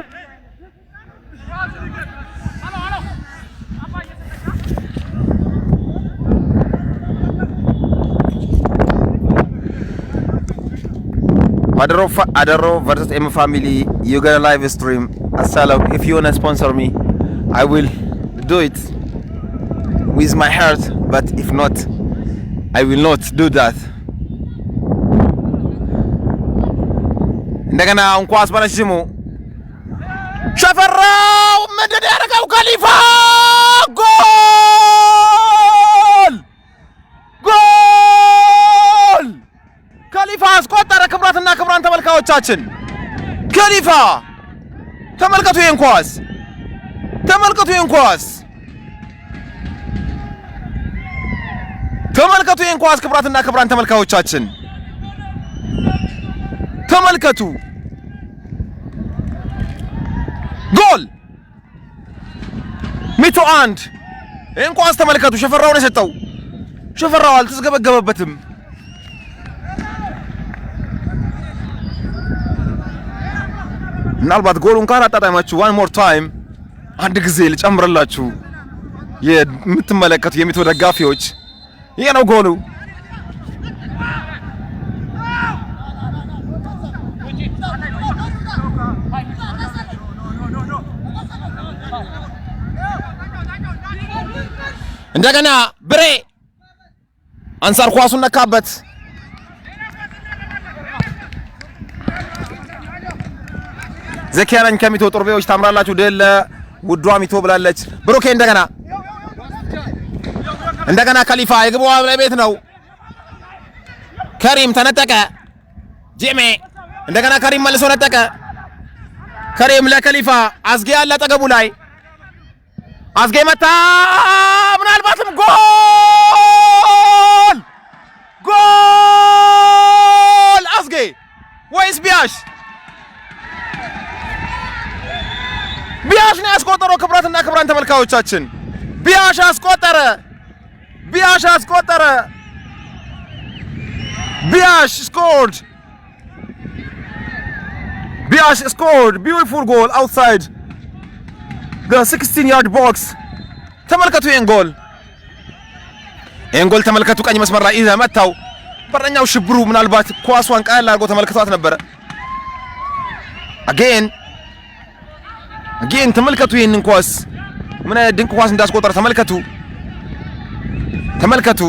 Adaro versus M family, you gonna live stream. Assalam, if you wanna sponsor me, I will do it with my heart, but if not, I will not do that. እንደገና እንኳስ በረሽሙ ሸፈራው ምንድን ያደረገው? ከሊፋ ጎል! ከሊፋ አስቆጠረ። ክብራትና ክብራን ተመልካዮቻችን ከሊፋ ተመልከቱ ይህን ኳስ፣ ተመልከቱ ይህን ኳስ ክብራትና ክብራን ተመልካዮቻችን ተመልከቱ። ጎል 101 ይህን ኳስ ተመልከቱ። ሸፈራው ነው የሰጠው። ሸፈራው አልተስገበገበበትም። ምናልባት ጎሉን ካላጣጣማችሁ one more time አንድ ጊዜ ልጨምርላችሁ የምትመለከቱ የሚቶ ደጋፊዎች ይሄ ነው ጎሉ። እንደገና ብሬ አንሳር ኳሱን ነካበት። ዘኪያናኝ ከሚቶ ጦርቤዎች ታምራላችሁ። ድል ውዷ ሚቶ ብላለች። ብሩኬ እንደገና ከሊፋ የግባው ቤት ነው። ከሪም ተነጠቀ። ጄሜ እንደገና ከሪም መልሶ ነጠቀ። ከሪም ለከሊፋ አዝጌ ያለ አጠገቡ ላይ አዝጌ መታ። ምናልባትም ጎል አዝጌ ወይስ ቢያሽ ነው ያስቆጠረው? ክብራትና ክብራን ተመልካዮቻችን ቢያሽ አስቆጠረ። ቢያሽ scored beautiful goal outside the 16-yard box። ተመልከቱ ይሄን ጎል ተመልከቱ። ቀኝ መስመር ላይ ይዘ መታው። በረኛው ሽብሩ ምናልባት ኳሷን ቃል አድርጎ ተመልክቷት ነበር። again ተመልከቱ ይሄንን ኳስ ምን አይነት ድንቅ ኳስ እንዳስቆጠረ ተመልከቱ።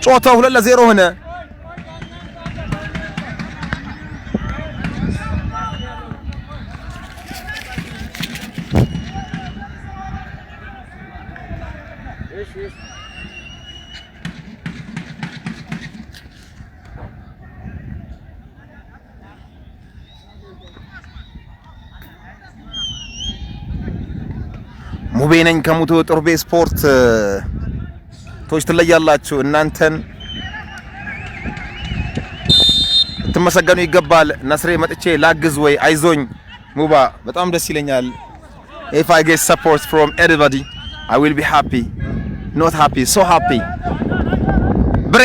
ጨዋታው 2-0 ሆነ። ሙቤ ነኝ ከሙቶ ጦርቤ ስፖርት ቶች ትለያላችሁ። እናንተን ትመሰገኑ ይገባል። ነስሬ መጥቼ ላግዝ ወይ? አይዞኝ ሙባ፣ በጣም ደስ ይለኛል። if I get support from everybody I will be happy, not happy, so happy። ብሬ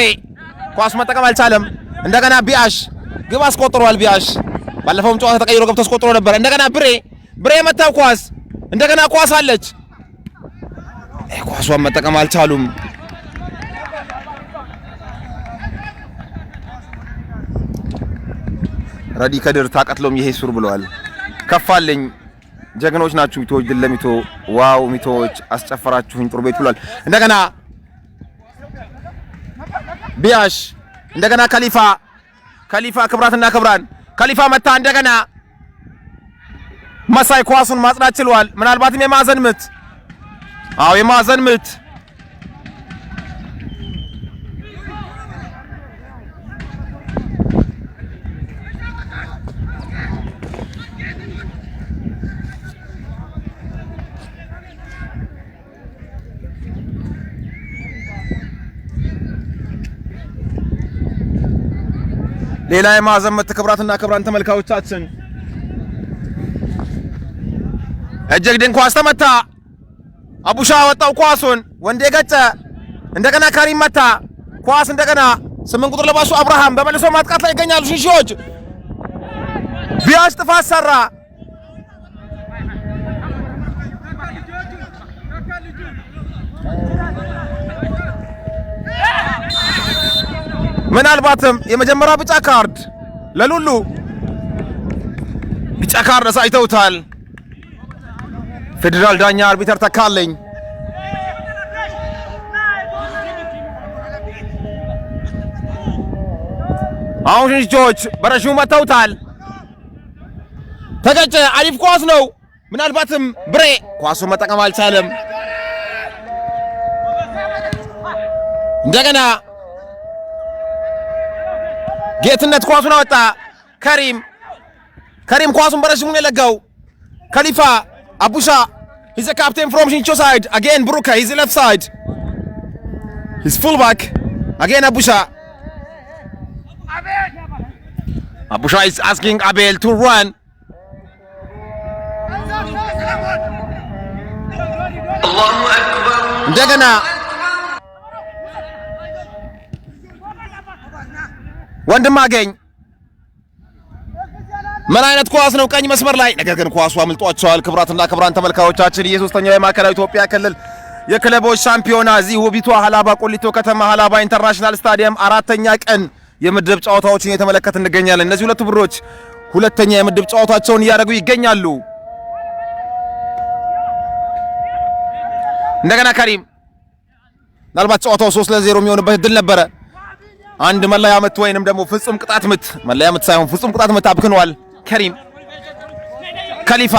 ኳስ መጠቀም አልቻለም። እንደገና ቢያሽ ግብ አስቆጥሯል። ቢያሽ ባለፈውም ጨዋታ ተቀይሮ ገብቶ አስቆጥሮ ነበር። እንደገና ብሬ መታው ኳስ። እንደገና ኳስ አለች። ኳሷን መጠቀም አልቻሉም። ረዲ ከድር ታቀትሎም ይሄ ሱር ብለዋል። ከፋለኝ ጀግኖች ናችሁ ሚቶች፣ ድል ለሚቶ። ዋው ሚቶች አስጨፈራችሁኝ ጥሩ ቤት ብሏል። እንደገና ቢያሽ እንደገና ከሊፋ ክብራትና ክብራን ከሊፋ መታ። እንደገና መሳይ ኳሱን ማጽዳት ችሏል። ምናልባትም የማዕዘን ምት የማዕዘን ምት ሌላ የማዕዘን ምት ክቡራትና ክቡራን ተመልካቾቻችን እጅግ ድንቅ ኳስ ተመታ። አቡሻ ወጣው ኳሱን ወንዴ ገጨ። እንደገና ከሪም መታ ኳስ እንደገና 8 ቁጥር ለባሹ አብርሃም በመልሶ ማጥቃት ላይ ይገኛሉ ሽንሽዎች። ቢያሽ ጥፋት ሰራ። ምናልባትም የመጀመሪያ ቢጫ ካርድ ለሉሉ ቢጫ ካርድ አሳይተውታል። ፌዴራል ዳኛ አርቢተር ተካልኝ። አሁን ሽንሽዎች በረዥሙ መተውታል። ተገጨ። አሪፍ ኳስ ነው። ምናልባትም ብሬ ኳሱን መጠቀም አልቻለም። እንደገና ጌትነት ኳሱን አወጣ። ከሪም ኳሱን በረዥሙ ነው የለጋው። ከሊፋ አቡሻ he's a captain from Shincho side again. Bruka he's the left side, he's fullback again. Abusha is asking Abel to run. እንደገና ወንድማገኝ ምን አይነት ኳስ ነው? ቀኝ መስመር ላይ ነገር ግን ኳሱ አምልጧቸዋል። ክቡራትና ክቡራን ተመልካቾቻችን የሶስተኛው የማዕከላዊ ኢትዮጵያ ክልል የክለቦች ሻምፒዮና እዚህ ውቢቷ ሀላባ ቆሊቶ ከተማ ሀላባ ኢንተርናሽናል ስታዲየም አራተኛ ቀን የምድብ ጨዋታዎችን እየተመለከትን እንገኛለን። እነዚህ ሁለቱ ብሮች ሁለተኛ የምድብ ጨዋታቸውን እያደረጉ ይገኛሉ። እንደገና ከሪም ምናልባት ጨዋታው 3-0 የሚሆንበት እድል ነበረ። አንድ መለያ ምት ወይንም ደግሞ ፍጹም ቅጣት ምት፣ መለያ ምት ሳይሆን ፍጹም ቅጣት ምት አብክኗል ከሪም። ከሊፋ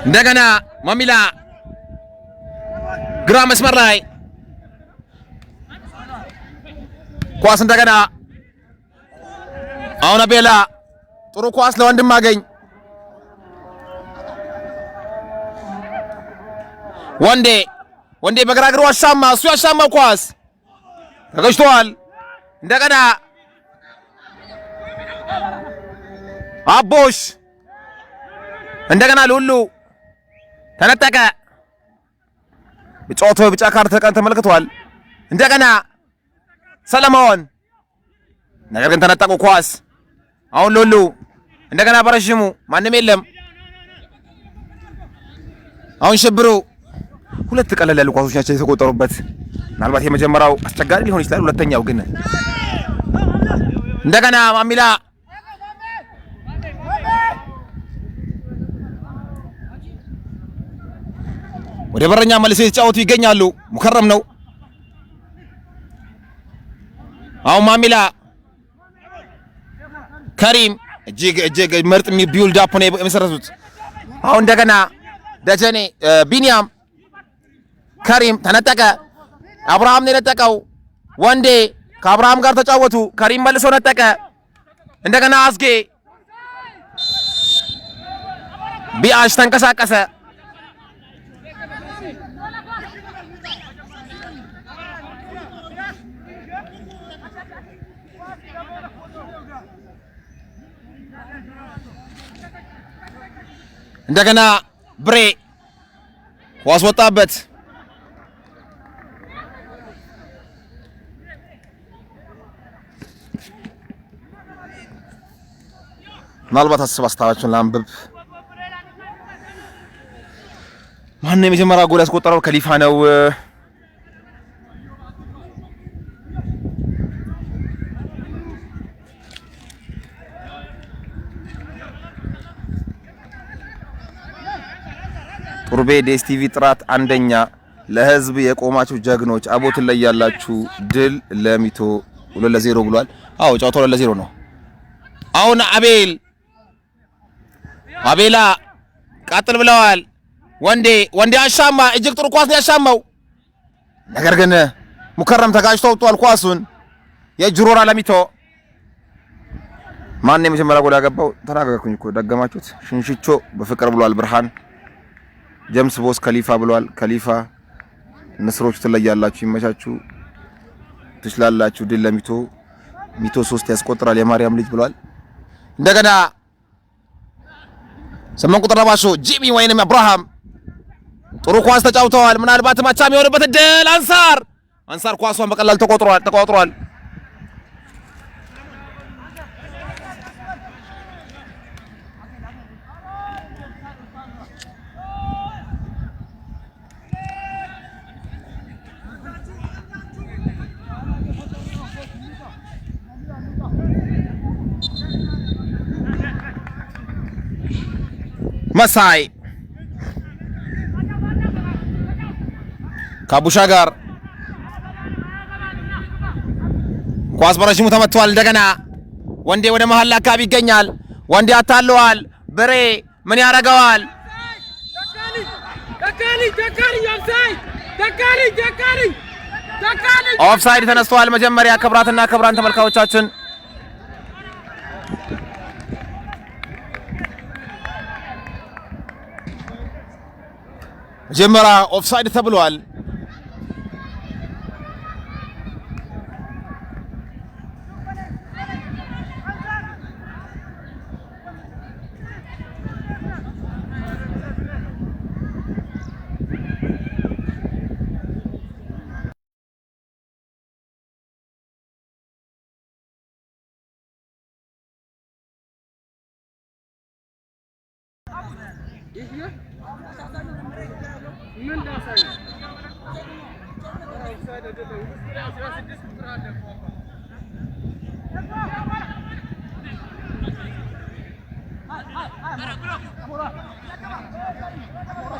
እንደገና ማሚላ ግራ መስመር ላይ ኳስ እንደገና አሁን አቤላ ጥሩ ኳስ ለወንድማገኝ ወንዴ በግራግሩ አሻማ እሱ ያሻማው ኳስ ተገጭቷል። እንደገና አቦሽ እንደገና ሉሉ ተነጠቀ። ጨዋታው ቢጫ ካርድ ተመልክቷል። እንደገና ሰለሞን ነገር ግን ተነጠቁ ኳስ። አሁን ሉሉ እንደገና በረሽሙ ማንም የለም። አሁን ሽብሩ ሁለት ቀለል ያሉ ኳሶች ናቸው የተቆጠሩበት። ምናልባት የመጀመሪያው አስቸጋሪ ሊሆን ይችላል። ሁለተኛው ግን እንደገና ማሚላ ወደ በረኛ መልሰው የተጫወቱ ይገኛሉ። ሙከረም ነው። አሁን ማሚላ ከሪም እጅግ ምርጥ ቢውልድ አፕ ነው የመሰረቱት። አሁን እንደገና ደጀኔ ቢኒያም ከሪም ተነጠቀ። አብርሃም ነው የነጠቀው። ወንዴ ከአብርሃም ጋር ተጫወቱ። ከሪም መልሶ ነጠቀ። እንደገና አስጌ ቢአሽ ተንቀሳቀሰ። እንደገና ብሬ ኳስ ወጣበት። ምናልባት አስተያየታችሁን ላንብብ። ማን ነው የመጀመሪያ ጎል ያስቆጠረው? ከሊፋ ነው። ቱርቤ ዴስቲቪ ጥራት አንደኛ፣ ለህዝብ የቆማችሁ ጀግኖች አቦትን ላይ ያላችሁ ድል ለሚቶ 2-0 ብሏል። አዎ ጨዋታው 2-0 ነው። አሁን አቤላ ቀጥል ብለዋል። ወንዴ አሻማ፣ እጅግ ጥሩ ኳስ ነው ያሻማው። ነገር ግን ሙከረም ተጋጭቶ ወጥቷል ኳሱን። የእጅሮራ ለሚቶ ማን የመጀመሪያ ጎል ያገባው ተናገርኩኝ እኮ ደገማችሁት። ሽንሽቾ በፍቅር ብሏል ብርሃን። ጀምስ ቦስ ከሊፋ ብሏል። ከሊፋ ንስሮቹ ትለያላችሁ፣ ይመቻችሁ፣ ትችላላችሁ። ድል ለሚቶ ሚቶ 3 ያስቆጥራል የማርያም ልጅ ብሏል። እንደገና 8 ቁጥር ለባሾ ጂሚ ወይንም አብርሃም ጥሩ ኳስ ተጫውተዋል። ምናልባት ማቻም የሆነበት እድል አንሳር ኳሷን በቀላል ተቆጥሯል። መሳይ ካቡሻ ጋር ኳስ በረጅሙ ተመቷል። እንደገና ወንዴ ወደ መሃል አካባቢ ይገኛል። ወንዴ አታለዋል። በሬ ምን ያደርገዋል? ኦፍሳይድ ተነስተዋል። መጀመሪያ ክብራትና ክብራን ተመልካቾቻችን መጀመሪያ ኦፍሳይድ ተብሏል።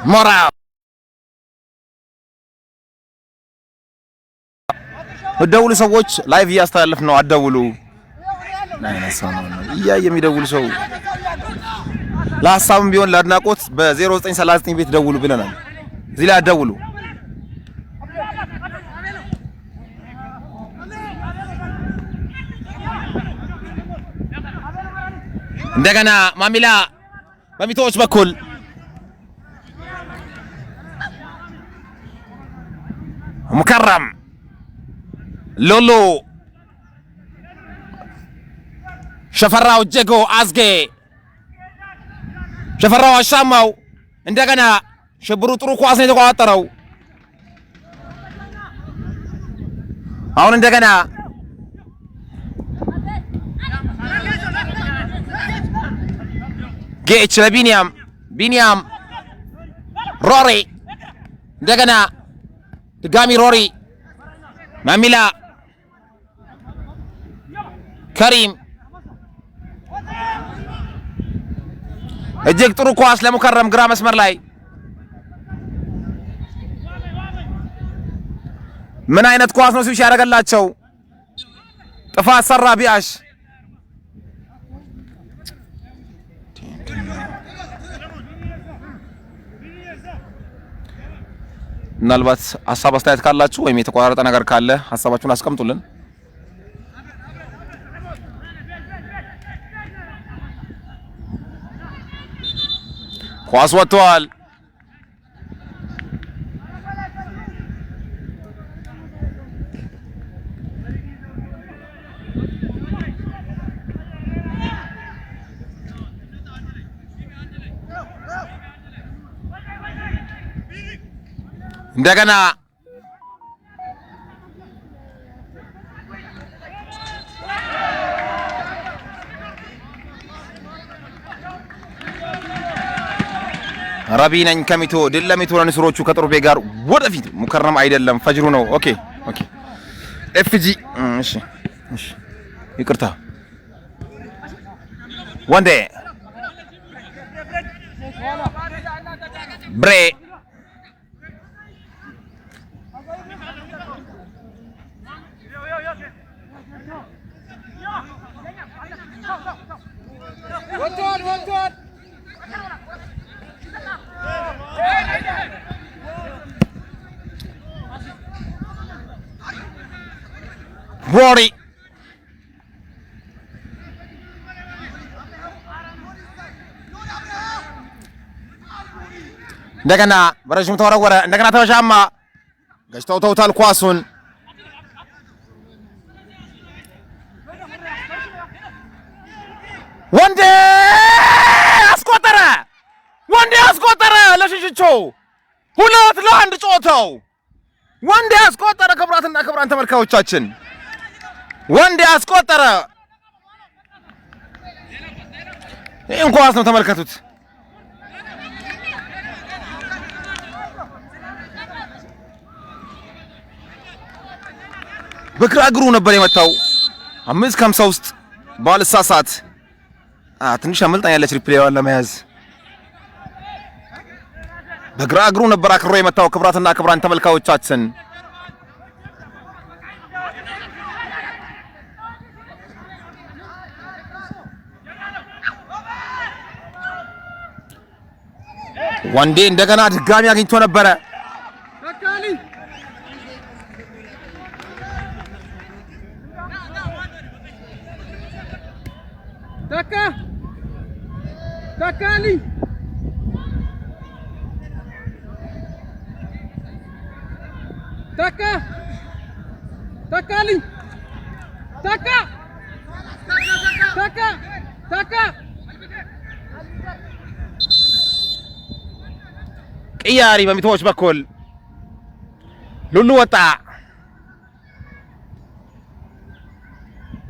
ሞራ ደውሉ ሰዎች ላይቭ እያስተላለፍ ነው። አደውሉ እያየ የሚደውል ሰው ለሐሳብም ቢሆን ለአድናቆት በ0939 ቤት ደውሉ ብለናል። እዚህ ላይ አደውሉ። እንደገና ማሚላ በሚቶች በኩል ሙከረም ሎሎ ሸፈራው ጀጎ አዝጌ ሸፈራው አሻማው እንደገና ሽብሩ ጥሩ ኳስ ነው የተቋጠረው። አሁን እንደገና ጌች ለቢኒያም ሮሪ እንደገና ድጋሚ ሮሪ ማሚላ ከሪም እጅግ ጥሩ ኳስ ለሙከረም ግራ መስመር ላይ ምን አይነት ኳስ ነው ሲውሽ ያደረገላቸው? ጥፋት ሰራ ቢያሽ ምናልባት ሀሳብ አስተያየት ካላችሁ ወይም የተቋረጠ ነገር ካለ ሀሳባችሁን አስቀምጡልን። ኳስ ወጥቷል። እንደገና ረቢ ነኝ ከሚቶ ድል ለሚቶ ለንስሮቹ ከጥሩቤ ጋር ወደፊት ሙከረም አይደለም ፈጅሩ ነው። ኦኬ ኤፍጂ እሺ ይቅርታ ወንዴ ብሬ ሮሪ እንደገና በረጅሙ ተወረወረ። እንደገና ተበሻማ ገጭተው ተውታል ኳሱን። ወንዴ አስቆጠረ። ወንዴ አስቆጠረ ለሽሽቾ 2-1 ጨዋታው ወንዴ አስቆጠረ። ክቡራትና ክቡራን ተመልካዮቻችን ወንዴ አስቆጠረ። ይህን ኳስ ነው ተመልከቱት። በግራ እግሩ ነበር የመታው። 5-50 ውስጥ ባልሳሳት ትንሽ አመልጣኛለች ሪፕሌይዋን ለመያዝ። በግራ እግሩ ነበር አክሮ የመታው። ክቡራትና ክቡራን ተመልካዮቻችን ወንዴ እንደገና ድጋሚ አግኝቶ ነበረ። Takali Taka Takali Taka Taka Taka ቅያሪ በሚቶች በኩል ሉሉ ወጣ።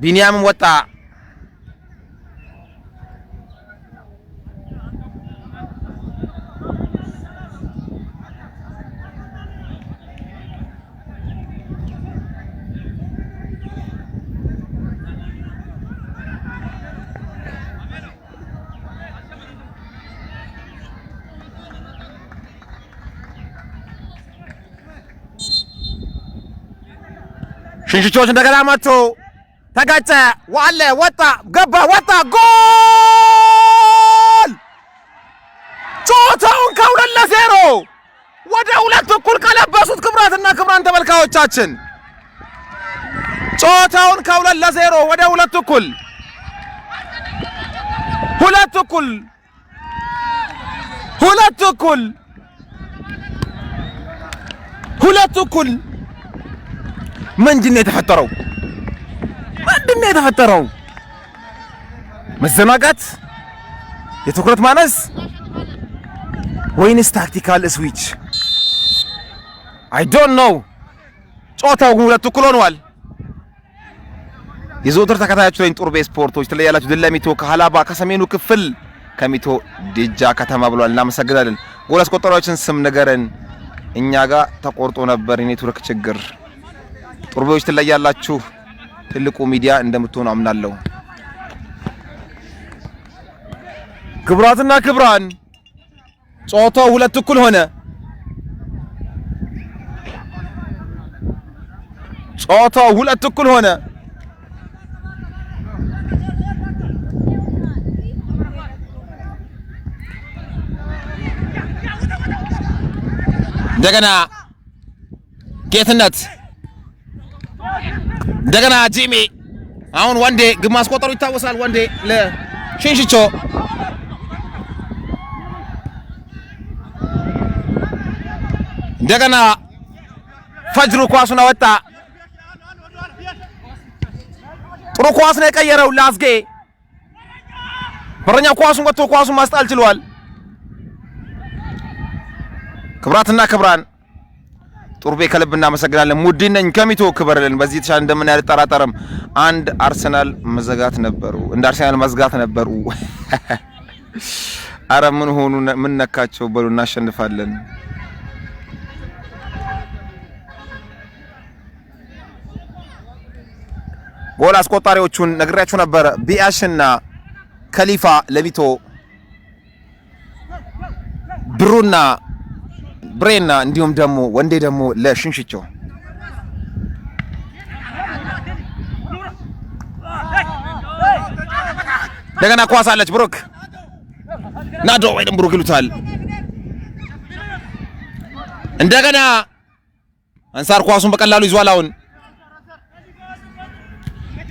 ቢኒያምም ወጣ። ሽንሽቾች እንደገና መጡ። ተጋጨ። ዋለ ወጣ ገባ ወጣ ጎል! ጨዋታውን ከ2-0 ወደ 2 እኩል ቀለበሱት። ክቡራትና ክቡራን ተመልካዮቻችን ጨዋታውን ከ2-0 ወደ 2 እኩል 2 እኩል 2 እኩል 2 እኩል ምንድነው የተፈጠረው? ምንድነው የተፈጠረው? መዘናጋት፣ የትኩረት ማነስ ወይንስ ታክቲካል ስዊች? አይ ዶንት ኖ። ጨዋታው 2 እኩል ሆኗል። የዘወትር ተከታታዮች ላይ ጡርቤ ስፖርቶች ትለያላችሁ። ድለሚቶ ከሀላባ ከሰሜኑ ክፍል ከሚቶ ዲጃ ከተማ ብሏል። እናመሰግናለን። ጎል አስቆጣሪዎችን ስም ንገረን። እኛ ጋር ተቆርጦ ነበር የኔትወርክ ችግር። ጡርቤዎች ትለያላችሁ። ትልቁ ሚዲያ እንደምትሆኑ አምናለሁ። ክቡራትና ክቡራን ጨዋታው 2 እኩል ሆነ። ጨዋታው 2 እኩል ሆነ። እንደገና ጌትነት እንደገና ጂሚ አሁን ወንዴ ግብ ማስቆጠሩ ይታወሳል። ወንዴ ለሽንሽቾ እንደገና ፈጅሩ ኳሱን አወጣ። ጥሩ ኳስ ነው የቀየረው ላዝጌ። በረኛው ኳሱን ወጥቶ ኳሱን ማስጣል ችሏል። ክቡራትና ክቡራን ጡርቤ ከልብ እናመሰግናለን። ሙዲን ነኝ ከሚቶ ክበርልን። በዚህ ተሻለ እንደምን አልጠራጠርም። አንድ አርሰናል መዘጋት ነበሩ፣ እንደ አርሰናል መዝጋት ነበሩ። አረ ምን ሆኑ? ምን ነካቸው? በሉ እናሸንፋለን። ጎል አስቆጣሪዎቹን ነግሬያችሁ ነበር። ቢያሽና ከሊፋ ለሚቶ፣ ብሩና ብሬና እንዲሁም ደግሞ ወንዴ ደግሞ ለሽንሽቾ። እንደገና ኳስ አለች። ብሩክ ናዶ ወይም ብሩክ ይሉታል። እንደገና አንሳር ኳሱን በቀላሉ ይዟል። አሁን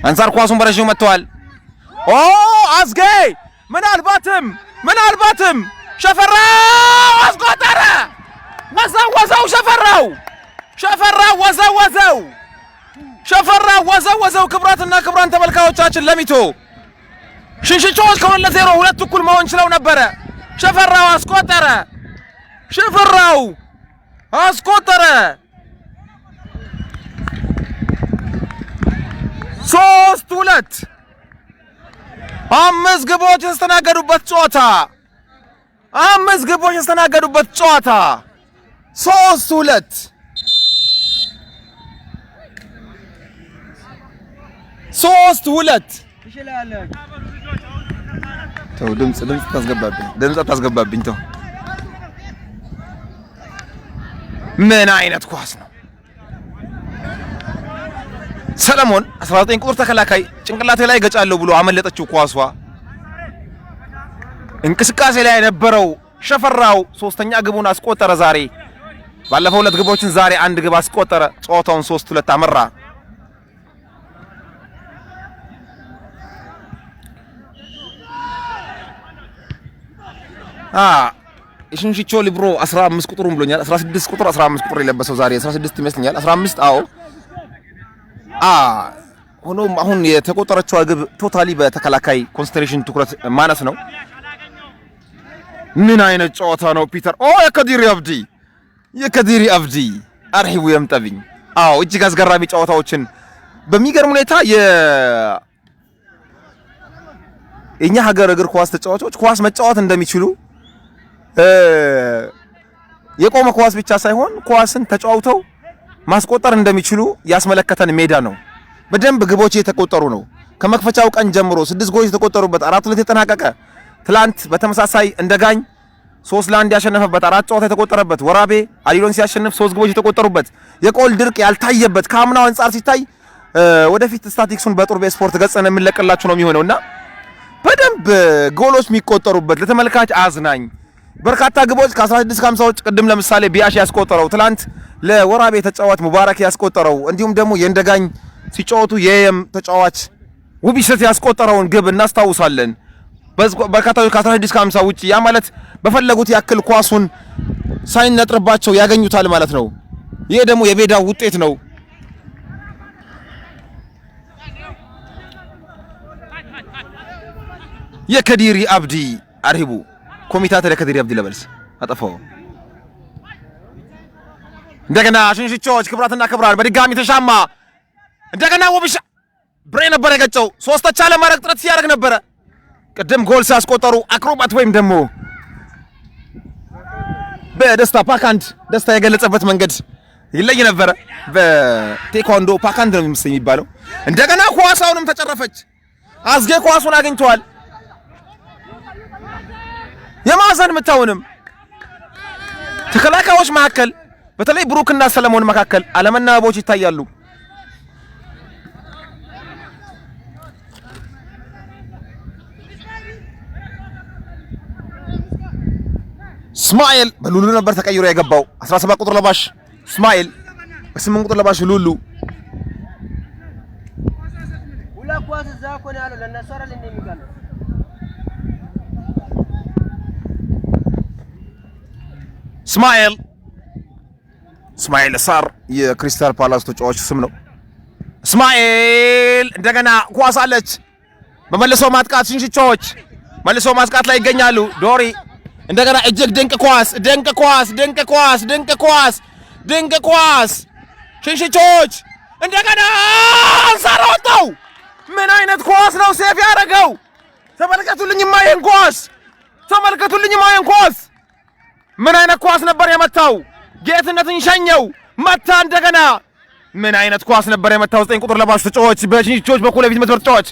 አንሳር ኳሱን በረዥሙ መጥተዋል። ኦ አዝጌ ምናልባትም ሸፈራው አስቆጠረ። ወዘወዘው ሸፈራው ወዘወዘው። ክብራትና ክብራን ተመልካዮቻችን ለሚቶ ሽንሽቾች ከ2-0 ሁለት እኩል መሆን ችለው ነበረ። ሸፈራው አስቆጠረ። 3-2 5 ግቦች የተስተናገዱበት ጨዋታ 3-2 ተው ድምጽ ታስገባብኝ ተው። ምን አይነት ኳስ ነው! ሰለሞን 19 ቁጥር ተከላካይ ጭንቅላቴ ላይ ገጫለሁ ብሎ አመለጠችው ኳሷ። እንቅስቃሴ ላይ የነበረው ሸፈራው ሶስተኛ ግቡን አስቆጠረ። ዛሬ ባለፈው 2 ግቦችን ዛሬ 1 ግብ አስቆጠረ። ጨዋታውን 3-2 አመራ። ሽንሽቾ ሊብሮ 15 ቁጥሩን ብሎኛል። 16 ቁጥር 15 ቁጥር የለበሰው ዛሬ 16 ይመስለኛል። 15 አዎ። ሆኖም አሁን የተቆጠረችው ግብ ቶታሊ በተከላካይ ኮንሰንትሬሽን ትኩረት ማነስ ነው። ምን አይነት ጨዋታ ነው ፒተር! የከዲሪ አብዲ አርሂቡ የምጠብኝ። አዎ እጅግ አስገራሚ ጨዋታዎችን በሚገርም ሁኔታ የኛ ሀገር እግር ኳስ ተጫዋቾች ኳስ መጫወት እንደሚችሉ የቆመ ኳስ ብቻ ሳይሆን ኳስን ተጫውተው ማስቆጠር እንደሚችሉ ያስመለከተን ሜዳ ነው። በደንብ ግቦች የተቆጠሩ ነው። ከመክፈቻው ቀን ጀምሮ 6 ጎሎች የተቆጠሩበት 4-2 የተጠናቀቀ ትላንት በተመሳሳይ እንደጋኝ 3-1 ያሸነፈበት 4 ጨዋታ የተቆጠረበት ወራቤ አሊሎን ሲያሸንፍ 3 ግቦች የተቆጠሩበት የቆል ድርቅ ያልታየበት ከአምናው አንጻር ሲታይ ወደፊት ስታቲክሱን በጡርቤ ስፖርት ገጽን የምንለቅላችሁ ነው የሚሆነውና በደንብ ጎሎች የሚቆጠሩበት ለተመልካች አዝናኝ በርካታ ግቦች ከ16-50 ቅድም ለምሳሌ ቢያሽ ያስቆጠረው ትላንት ለወራቤ ተጫዋች ሙባረክ ያስቆጠረው እንዲሁም ደግሞ የእንደጋኝ ሲጫወቱ የየም ተጫዋች ውብሸት ያስቆጠረውን ግብ እናስታውሳለን። በርካታዎች ከ16-50 ውጪ ያ ማለት በፈለጉት ያክል ኳሱን ሳይነጥርባቸው ያገኙታል ማለት ነው። ይሄ ደግሞ የሜዳው ውጤት ነው። የከዲሪ አብዲ አርሂቡ ኮሚታተር የከዲሪ አብዲ ለበልስ አጠፋው። እንደገና ሽንሽቾች ክብራትና ክብራን በድጋሚ ተሻማ። እንደገና ወብሻ ብሬ ነበር የገጨው። 3 ተቻ ለማድረግ ጥረት ሲያደርግ ነበረ። ቅድም ጎል ሲያስቆጠሩ አክሮባት ወይም ደግሞ በደስታ ፓካንድ ደስታ የገለጸበት መንገድ ይለይ ነበረ። በቴኳንዶ ፓካንድ ነው የሚባለው። እንደገና ኳሳውንም ተጨረፈች። አዝጌ ኳሱን አግኝቷል። የማዕዘን ምታውንም ተከላካዮች መካከል በተለይ ብሩክና ሰለሞን መካከል አለመናበቦች ይታያሉ። እስማኤል በሉሉ ነበር ተቀይሮ የገባው 17 ቁጥር ለባሽ እስማኤል፣ በ8 ቁጥር ለባሽ ሉሉ። እስማኤል ሳር የክሪስታል ፓላስ ተጫዋች ስም ነው። እስማኤል እንደገና ኳስ አለች። በመልሶ ማጥቃት ሽንሽቾች መልሶ ማጥቃት ላይ ይገኛሉ። ዶሪ እንደገና እጅግ ድንቅ ኳስ ሽንሽቾች እንደገና አንሳር ወጣው። ምን አይነት ኳስ ነው ሴፍ ያደረገው! ተመልከቱልኝማ ይሄን ኳስ ምን አይነት ኳስ ነበር የመታው! ጌትነትን ሸኘው መታ። እንደገና ምን አይነት ኳስ ነበር የመታው! 9 ቁጥር ለባሽ ተጫዋች በሽንሽቾች በኩል ለፊት መስመር ተጫዋች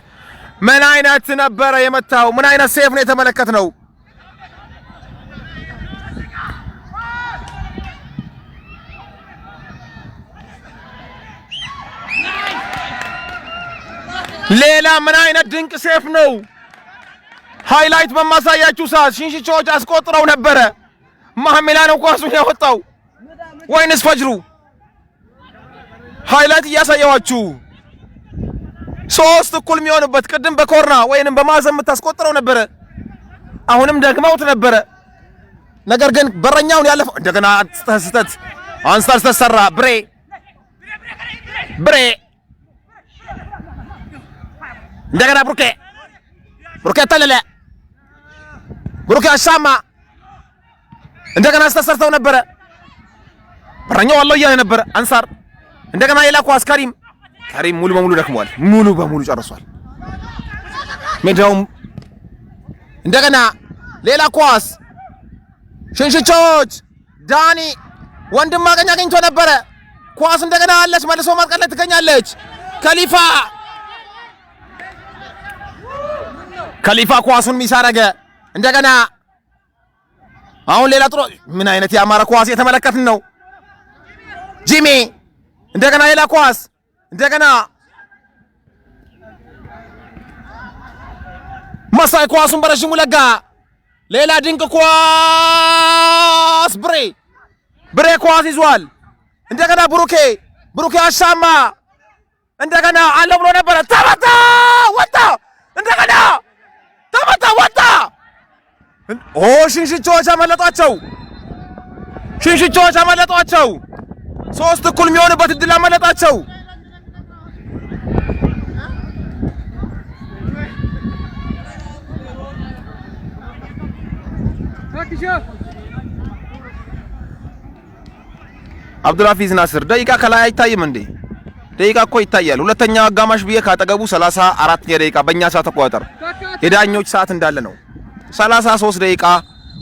ምን አይነት ነበር የመታው! ምን አይነት ሴፍ ነው የተመለከትነው! ሌላ ምን አይነት ድንቅ ሴፍ ነው! ሃይላይት በማሳያችሁ ሰዓት ሽንሽቾች አስቆጥረው ነበረ። ማህሜላ ነው ኳሱን ያወጣው ወይንስ ፈጅሩ? ሃይላይት እያሳየዋችሁ 3 እኩል የሚሆንበት ቅድም በኮርና ወይንም በማዕዘን የምታስቆጥረው ነበረ። አሁንም ደግመውት ነበረ። ነገር ግን በረኛውን ያለፈው እንደገና ተስተት አንስታር ተሰራ ብሬ እንደገና ብሩኬ ተለለ ብሩኬ አሻማ እንደገና ተሰርተው ነበር። በረኛው አለው እያለ ነበር አንሳር እንደገና ሌላ ኳስ ከሪም ሙሉ በሙሉ ደክሟል። ሙሉ በሙሉ ጨርሷል። ሜዳውም እንደገና ሌላ ኳስ ሽንሽቾች ዳኒ ወንድማገኝ አግኝቶ ነበረ። ኳስ እንደገና አለች መልሶ ማጥቃት ላይ ትገኛለች። ከሊፋ ኳሱን ሚስ አደረገ። እንደገና አሁን ሌላ ጥሩ ምን አይነት ያማረ ኳስ የተመለከትን ነው። ጂሚ እንደገና ሌላ ኳስ እንደገና መሳይ ኳሱን በረጅሙ ለጋ። ሌላ ድንቅ ኳስ ብሬ ኳስ ይዟል። እንደገና ብሩኬ አሻማ እንደገና አለ ብሎ ነበረ። ተመታ ወጣ። እንደገና ተመታ ወጣ። ሽንሽቾች አመለጧቸው። 3 እኩል የሚሆንበት እድል አመለጣቸው። አብዱልሐፊዝ ናስር ደቂቃ ከላይ አይታይም እንዴ? ደቂቃ እኮ ይታያል። ሁለተኛው አጋማሽ ብዬ ካጠገቡ 34 ደቂቃ በእኛ ሰዓት አቆጣጠር የዳኞች ሰዓት እንዳለ ነው። 33 ደቂቃ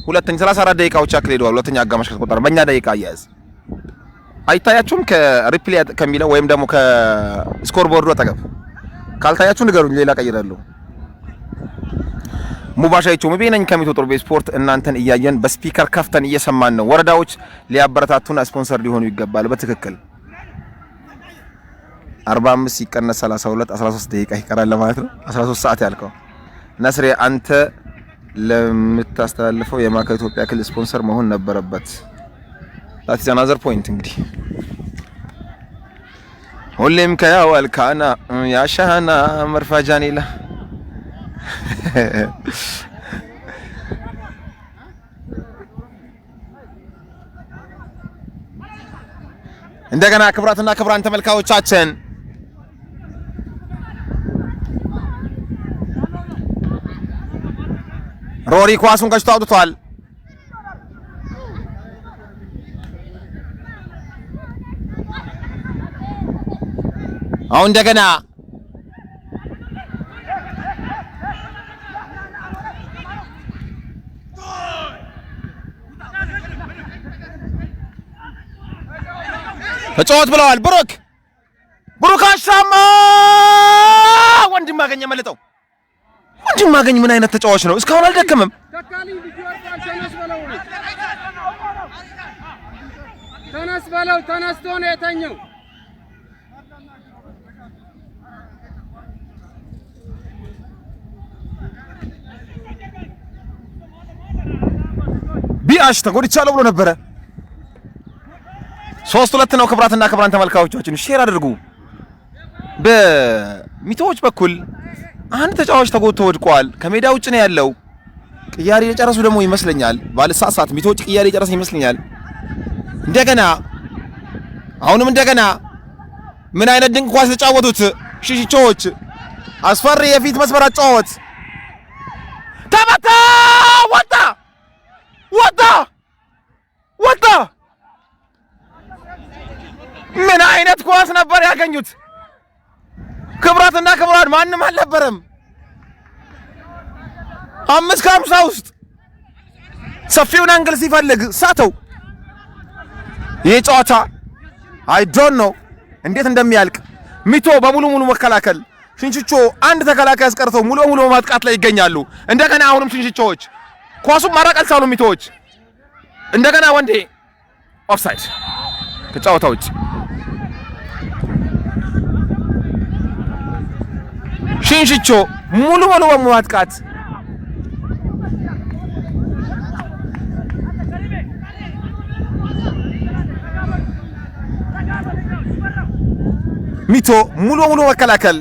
ሁለተኛ 34 ደቂቃዎች ያክል ሄደዋል። ሁለተኛ አጋማሽ ከተቆጠረ በእኛ ደቂቃ አያያዝ አይታያችሁም? ከሪፕሌይ ከሚለው ወይም ደግሞ ከስኮር ቦርዱ አጠገብ ካልታያችሁ ንገሩኝ፣ ሌላ ቀይራለሁ። ሙባሻይቹ ምቤነኝ ከሚቶጥሩ በስፖርት እናንተን እያየን በስፒከር ከፍተን እየሰማን ነው። ወረዳዎች ሊያበረታቱና ስፖንሰር ሊሆኑ ይገባል። በትክክል 45 ሲቀነስ 32 13 ደቂቃ ይቀራል ለማለት ነው። 13 ሰዓት ያልከው ነስሬ አንተ ለምታስተላልፈው የማዕከላዊ ኢትዮጵያ ክልል ስፖንሰር መሆን ነበረበት። that's another point እንግዲህ ሁሌም ከያዋል ካና ያሻና መርፋጃኒላ እንደገና ክብራትና ክብራን ተመልካቾቻችን ሮሪ ኳሱን ከሽቶ አውጥቷል። አሁን እንደገና ተጫወት ብለዋል። ብሩክ አሻማ ወንድማገኝ መለጠው። ወንድማገኝ ምን አይነት ተጫዋች ነው? እስካሁን አልደከመም። ተነስቶ ነው የተኛው። ቢአሽ ተጎድቻለሁ ብሎ ነበረ። 3-2 ነው። ክብራትና ክብራን ተመልካቾቻችን ሼር አድርጉ። በሚቶዎች በኩል አንድ ተጫዋች ተጎድቶ ወድቋል። ከሜዳ ውጭ ነው ያለው። ቅያሬ የጨረሱ ደግሞ ይመስለኛል። ባለሳሳት ሚቶዎች ቅያሬ የጨረሱ ይመስለኛል። እንደገና አሁንም እንደገና ምን አይነት ድንቅ ኳስ ተጫወቱት ሽሽቾች። አስፈሪ የፊት መስመር አጫወት። ተመታ ወጣ። ምን አይነት ኳስ ነበር ያገኙት? ክብራትና ክብራን ማንም አልነበረም። 5 ከ50 ውስጥ ሰፊውን አንግል ሲፈልግ ሳተው። ይህ ጨዋታ አይ ዶንት ኖ እንዴት እንደሚያልቅ። ሚቶ በሙሉ መከላከል፣ ሽንሽቾ አንድ ተከላካይ አስቀርተው ሙሉ በማጥቃት ላይ ይገኛሉ። እንደገና አሁንም ሽንሽቾች ኳሱን ማራቅ አልቻሉም። ሚቶዎች እንደገና ወንዴ ኦፍሳይድ ከጨዋታ ውጭ። ሽንሽቾ ሙሉ በማጥቃት ሚቶ ሙሉ መከላከል።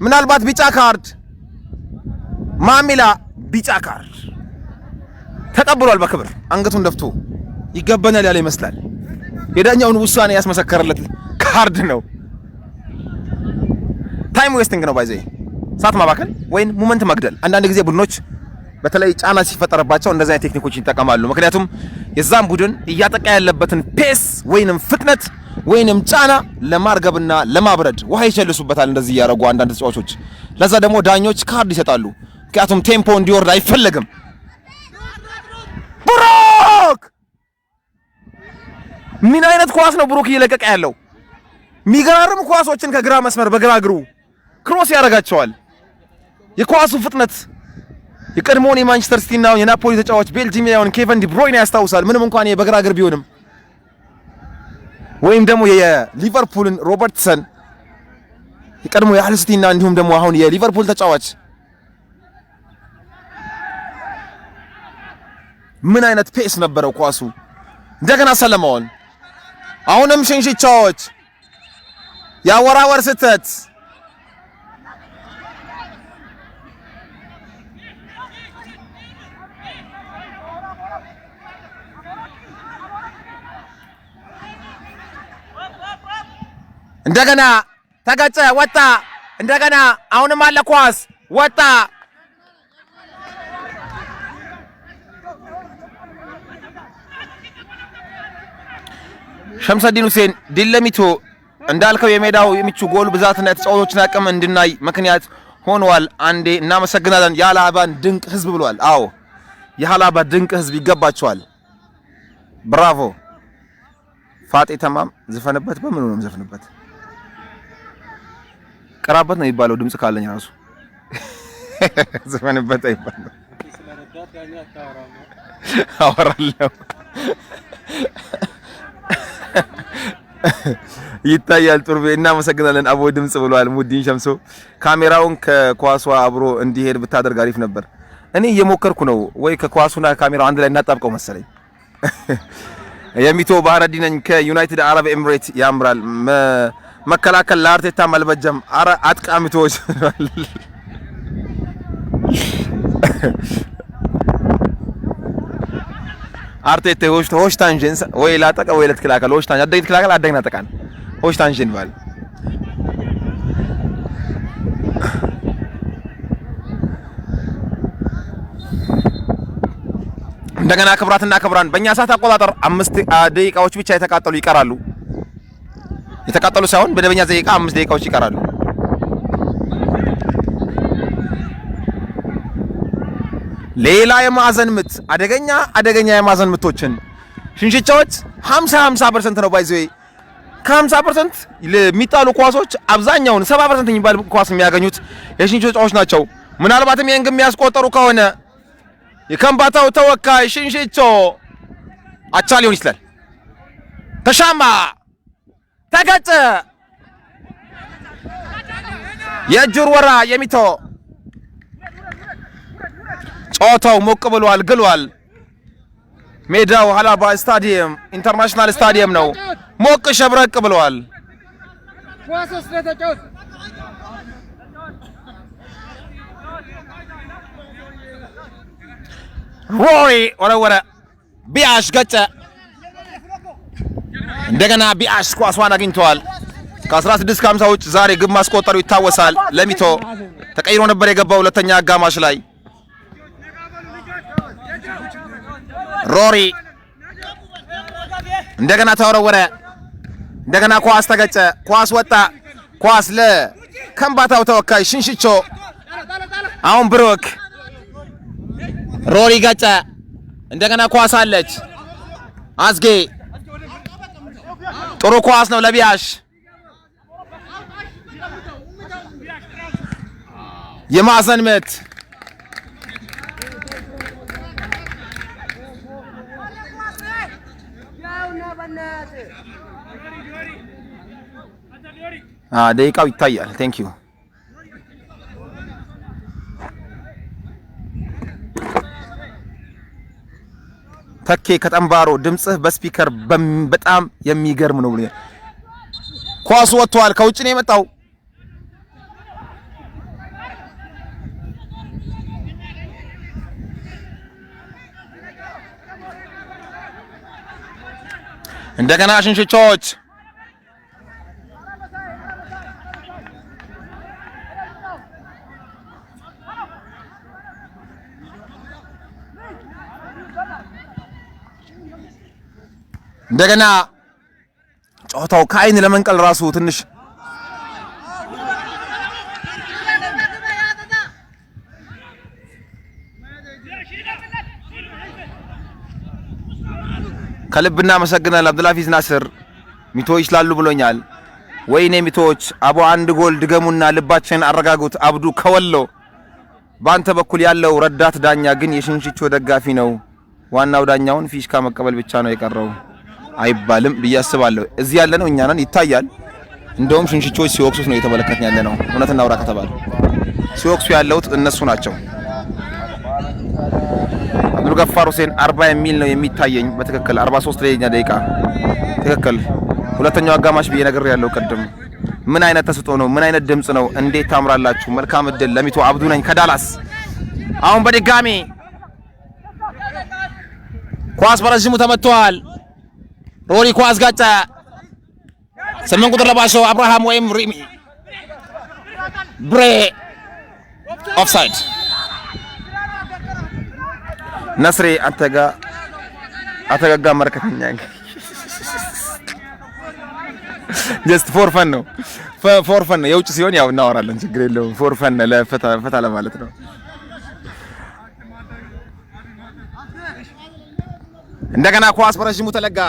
ምናልባት ቢጫ ካርድ ማሚላ ቢጫ ካርድ ተቀብሏል በክብር አንገቱን ደፍቶ ይገባኛል ያለ ይመስላል። የዳኛውን ውሳኔ ያስመሰከረለት ካርድ ነው። ታይም ዌስቲንግ ነው ባይዘይ ሰዓት ማባከን ወይን ሞመንት መግደል። አንዳንድ ጊዜ ቡድኖች በተለይ ጫና ሲፈጠርባቸው እንደዛ አይነት ቴክኒኮች ይጠቀማሉ። ምክንያቱም የዛም ቡድን እያጠቃ ያለበትን ፔስ ወይንም ፍጥነት ወይንም ጫና ለማርገብና ለማብረድ ውሃ ይቸልሱበታል እንደዚህ ያረጉ አንዳንድ ተጫዋቾች። ለዛ ደግሞ ዳኞች ካርድ ይሰጣሉ። ምክንያቱም ቴምፖ እንዲወርድ አይፈልግም። ብሩክ ምን አይነት ኳስ ነው ብሩክ እየለቀቀ ያለው? የሚገራርም ኳሶችን ከግራ መስመር በግራ እግሩ ክሮስ ያደርጋቸዋል። የኳሱ ፍጥነት የቀድሞውን የማንቸስተር ሲቲ እና የናፖሊ ተጫዋች ቤልጂሚያውን ኬቨን ዲ ብሮይነ ያስታውሳል። ምንም እንኳን በግራ እግር ቢሆንም ወይም ደግሞ የሊቨርፑልን ሮበርትሰን የቀድሞ የሃል ሲቲ እና እንዲሁም ደግሞ አሁን የሊቨርፑል ተጫዋች ምን አይነት ፔስ ነበረው ኳሱ። እንደገና ሰለሞን አሁንም ሽንሽቻዎች ያወራወር ስተት እንደገና ተገጨ ወጣ። እንደገና አሁንም አለ ኳስ ወጣ። ሸምሰዲን ሁሴን ዲለሚቶ እንዳልከው የሜዳው የሚቹ ጎል ብዛትና የተጫዋቾችን አቅም እንድናይ ምክንያት ሆኗል። አንዴ እናመሰግናለን የሃላባን ድንቅ ህዝብ ብሏል። አዎ የሃላባ ድንቅ ህዝብ ይገባቸዋል። ብራቮ ፋጤ ተማም ዝፈንበት። በምን ነው ዘፈንበት? ቀራበት ነው የሚባለው ድምጽ ካለኝ ራሱ ዘፈንበት አይባልም። አወራለሁ ይታያል። ጡርቤ እናመሰግናለን። አቦ ድምጽ ብሏል። ሙዲን ሸምሶ ካሜራውን ከኳሷ አብሮ እንዲሄድ ብታደርግ አሪፍ ነበር። እኔ እየሞከርኩ ነው። ወይ ከኳሱና ካሜራው አንድ ላይ እናጣብቀው መሰለኝ። የሚቶ ባህረዲ ነኝ ከዩናይትድ አረብ ኤምሬት። ያምራል መከላከል ለአርቴታ መልበጀም። አረ አጥቃሚቶች አርቴታ ሆሽታንጀንስ ወይ ላጠቀ ወይ ለትከላከል ሆሽታንጀ አደግ ትከላከል አደግና ተቃን ሆሽታንጀን ባል እንደገና ክብራትና ክብራን በእኛ ሰዓት አቆጣጠር 5 ደቂቃዎች ብቻ የተቃጠሉ ይቀራሉ። የተቃጠሉ ሳይሆን በደበኛ ደቂቃ 5 ደቂቃዎች ይቀራሉ። ሌላ የማዕዘን ምት አደገኛ የማዕዘን ምቶችን ሽንሽቻዎች 50% ነው ባይዘይ ከ50% ለሚጣሉ ኳሶች አብዛኛውን 70% የሚባል ኳስ የሚያገኙት የሽንሽቻዎች ናቸው። ምናልባትም ይሄን ግን የሚያስቆጠሩ ከሆነ የከምባታው ተወካይ ሽንሽቾ አቻ ሊሆን ይችላል። ተሻማ ተገጨ የእጁር ወራ የሚቶ ጨዋታው ሞቅ ብሏል ግሏል። ሜዳው ሃላባ ስታዲየም ኢንተርናሽናል ስታዲየም ነው። ሞቅ ሸብረቅ ብሏል። ሮሪ ወረወረ ቢያሽ ገጨ። እንደገና ቢያሽ ኳሷን አግኝተዋል። ከ16 ከ50 ውጭ ዛሬ ግብ ማስቆጠሩ ይታወሳል። ለሚቶ ተቀይሮ ነበር የገባው ሁለተኛ አጋማሽ ላይ። ሮሪ እንደገና ተወረወረ። እንደገና ኳስ ተገጨ። ኳስ ወጣ። ኳስ ለከምባታው ተወካይ ሽንሽቾ። አሁን ብሩክ ሮሪ ገጨ። እንደገና ኳስ አለች። አዝጌ ጥሩ ኳስ ነው ለቢያሽ። የማዕዘን ምት ደቂቃው ይታያል። ቴንክ ዩ ተኬ ከጠንባሮ ድምጽህ በስፒከር በጣም የሚገርም ነው ብሎ ኳሱ ወጥቷል። ከውጭ ነው የመጣው። እንደገና ሽንሽቾች እንደገና ጨዋታው ከአይን ለመንቀል ራሱ ትንሽ ከልብና መሰግናል። አብዱልሐፊዝ ናስር ሚቶች ላሉ ብሎኛል። ወይኔ ሚቶች አቦ አንድ ጎል ድገሙና ልባችንን አረጋጉት። አብዱ ከወሎ ባንተ በኩል ያለው ረዳት ዳኛ ግን የሽንሽቾ ደጋፊ ነው። ዋናው ዳኛውን ፊሽካ መቀበል ብቻ ነው የቀረው አይባልም ብዬ አስባለሁ። እዚህ ያለ ነው እኛ ነን ይታያል። እንደውም ሽንሽቾች ሲወቅሱት ነው የተመለከትን ያለ ነው። እውነትና አውራ ከተባለ ሲወቅሱ ያለውት እነሱ ናቸው። አብዱል ገፋር ሁሴን 40 የሚል ነው የሚታየኝ በትክክል 43ኛ ደቂቃ ትክክል። ሁለተኛው አጋማሽ ብዬ ነገር ያለው ቅድም ምን አይነት ተስጦ ነው? ምን አይነት ድምጽ ነው? እንዴት ታምራላችሁ! መልካም እድል ለሚቶ አብዱ ነኝ ከዳላስ። አሁን በድጋሚ ኳስ በረጅሙ ተመቷል። ሮሪ ኳስ ጋጫ 8 ቁጥር ለባሾ አብርሃም ወይም ሪሚ ብሬ ኦፍሳይድ። ነስሬ አተጋጋ መርከተኛ ጀስት ፎር ፈን ነው የውጭ ሲሆን ያው እናወራለን ችግር የለውም። ፎር ፈን ለፈታ ለማለት ነው። እንደገና ኳስ በረጅሙ ተለጋ።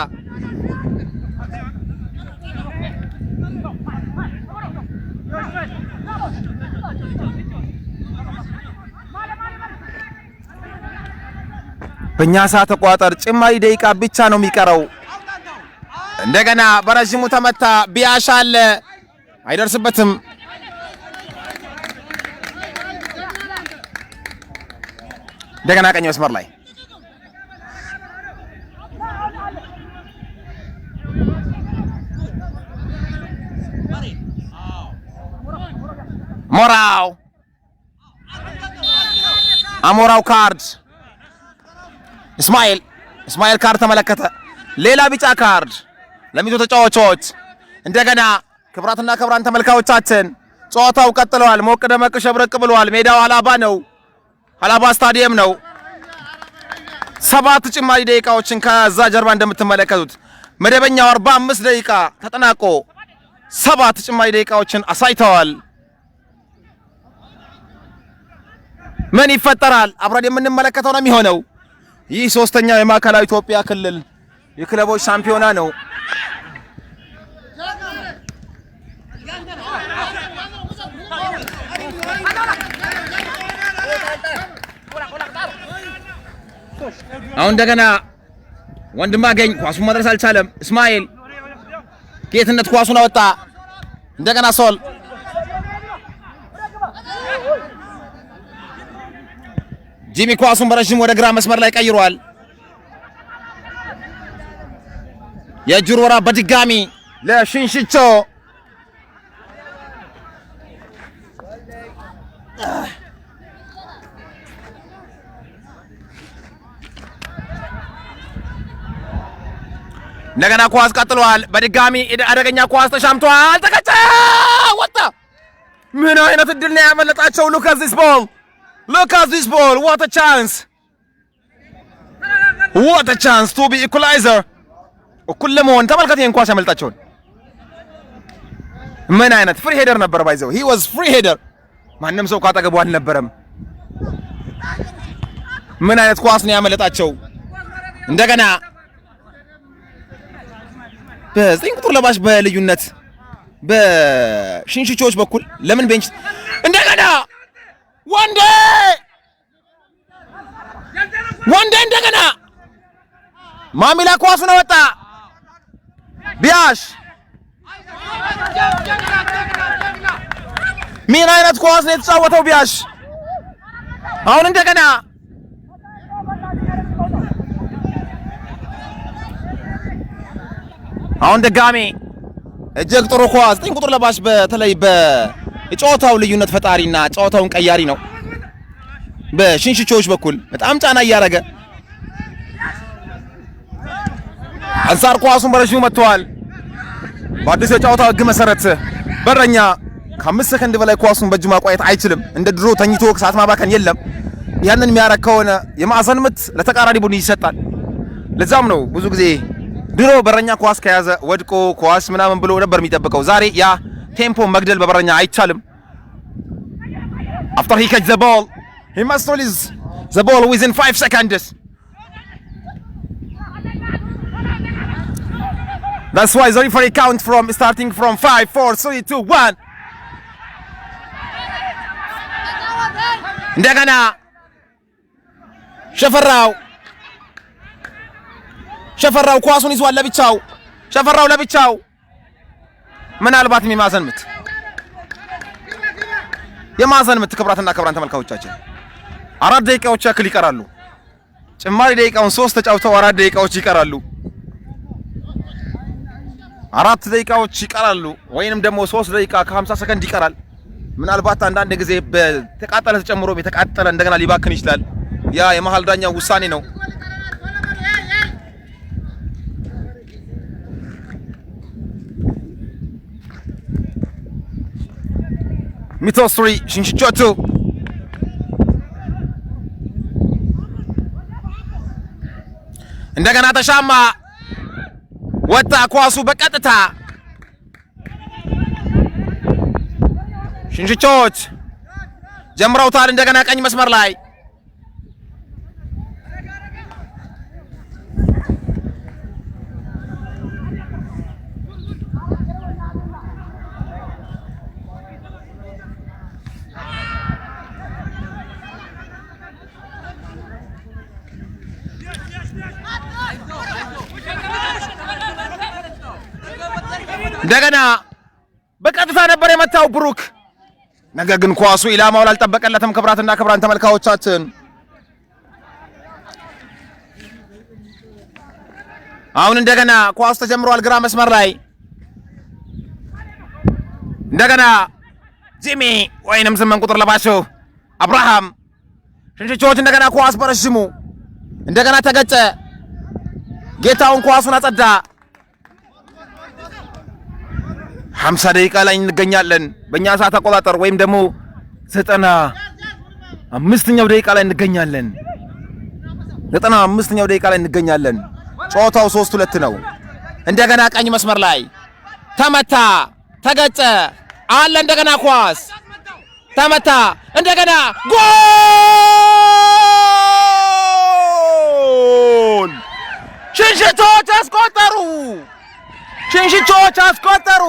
በእኛ ሰዓት ተቋጠር ጭማሪ ደቂቃ ብቻ ነው የሚቀረው። እንደገና በረጅሙ ተመታ። ቢያሽ አለ አይደርስበትም። እንደገና ቀኝ መስመር ላይ አሞራው ካርድ እስማኤል ካርድ ተመለከተ። ሌላ ቢጫ ካርድ ለሚቶ ተጫዋቾች። እንደገና ክብራትና ክብራን ተመልካዮቻችን ጨዋታው ቀጥሏል። ሞቅ ደመቅ ሸብረቅ ብሏል። ሜዳው ሀላባ ነው፣ ሀላባ ስታዲየም ነው። 7 ጭማሪ ደቂቃዎችን ከዛ ጀርባ እንደምትመለከቱት መደበኛው 45 ደቂቃ ተጠናቆ 7 ጭማሪ ደቂቃዎችን አሳይተዋል። ምን ይፈጠራል? አብረን የምንመለከተው ነው የሚሆነው። ይህ ሶስተኛው የማዕከላዊ ኢትዮጵያ ክልል የክለቦች ሻምፒዮና ነው። አሁን እንደገና ወንድማገኝ ኳሱን መድረስ አልቻለም። እስማኤል ጌትነት ኳሱን አወጣ። እንደገና ሶል ጂሚ ኳሱን በረጅም ወደ ግራ መስመር ላይ ቀይሯል። የእጁር ወራ በድጋሚ ለሽንሽቾ እንደገና ኳስ ቀጥሏል። በድጋሚ አደገኛ ኳስ ተሻምቷል። ተቀጨ ወጣ። ምን አይነት እድል ነው ያመለጣቸው! look at this ball what a chance to be equalizer እኩል ለመሆን ተመልከት። ይሄን ኳስ ያመልጣቸውን ምን አይነት ፍሪ ሄደር ነበር ባይዘው he was free header ማንም ሰው ካጠገቡ አልነበረም። ምን አይነት ኳስ ነው ያመለጣቸው! እንደገና በ9 ቁጥር ለባሽ በልዩነት በሽንሽቾች በኩል ለምን ቤንች እንደገና ወንዴ እንደገና ማሚላ ኳሱን ወጣ። ቢያሽ ምን አይነት ኳስ ነው የተጫወተው ቢያሽ! አሁን እንደገና አሁን ደጋሜ እጅግ ጥሩ ኳስ 9 ቁጥር ለባሽ በተለይ በጨዋታው ልዩነት ፈጣሪና ጨዋታውን ቀያሪ ነው። በሽንሽቾች በኩል በጣም ጫና እያደረገ አንሳር ኳሱን በረጅሙ መጥቷል። በአዲስ የጨዋታው ህግ መሰረት በረኛ ከ5 ሰከንድ በላይ ኳሱን በእጁ ማቆየት አይችልም። እንደ ድሮ ተኝቶ ሰዓት ማባከን የለም። ያንን የሚያረግ ከሆነ የማዕዘን ምት ለተቃራኒ ቡድን ይሰጣል። ለዛም ነው ብዙ ጊዜ ድሮ በረኛ ኳስ ከያዘ ወድቆ ኳስ ምናምን ብሎ ነበር የሚጠብቀው። ዛሬ ያ ቴምፖ መግደል በበረኛ አይቻልም። after he catch the ball he must release the ball within 5 seconds. That's why the referee count from starting from 5 4 3 2 1. እንደገና ሸፈራው ኳሱን ይዟል ለብቻው። ሸፈራው ለብቻው ምናልባትም የማዕዘን ምት ክብራትና ክብራን ተመልካቾቻችን 4 ደቂቃዎች ያክል ይቀራሉ። ጭማሪ ደቂቃውን 3 ተጫውተው 4 ደቂቃዎች ይቀራሉ። 4 ደቂቃዎች ይቀራሉ ወይንም ደግሞ 3 ደቂቃ ከ50 ሰከንድ ይቀራል። ምናልባት አንዳንድ ጊዜ በተቃጠለ ተጨምሮ የተቃጠለ እንደገና ሊባክን ይችላል። ያ የመሃል ዳኛው ውሳኔ ነው። ሚቶስሪ ሽንሽቾቱ እንደገና ተሻማ ወጣ ኳሱ በቀጥታ ሽንሽቾች ጀምረውታል። እንደገና ቀኝ መስመር ላይ እንደገና በቀጥታ ነበር የመታው ብሩክ። ነገር ግን ኳሱ ኢላማውን አልጠበቀለትም። ክብራትና ክብራን ተመልካቾቻችን አሁን እንደገና ኳሱ ተጀምሯል። ግራ መስመር ላይ እንደገና ጂሚ ወይንም 8 ቁጥር ለባሹ አብርሃም ሽንሽቾች እንደገና ኳስ በረሽሙ እንደገና ተገጨ። ጌታውን ኳሱን አጸዳ። 50 ደቂቃ ላይ እንገኛለን በእኛ ሰዓት አቆጣጠር ወይም ደግሞ 95ኛው ደቂቃ ላይ እንገኛለን። 95ኛው ደቂቃ ላይ እንገኛለን። ጨዋታው 3-2 ነው። እንደገና ቀኝ መስመር ላይ ተመታ፣ ተገጨ አለ። እንደገና ኳስ ተመታ፣ እንደገና ጎል! ሽንሽቾች አስቆጠሩ።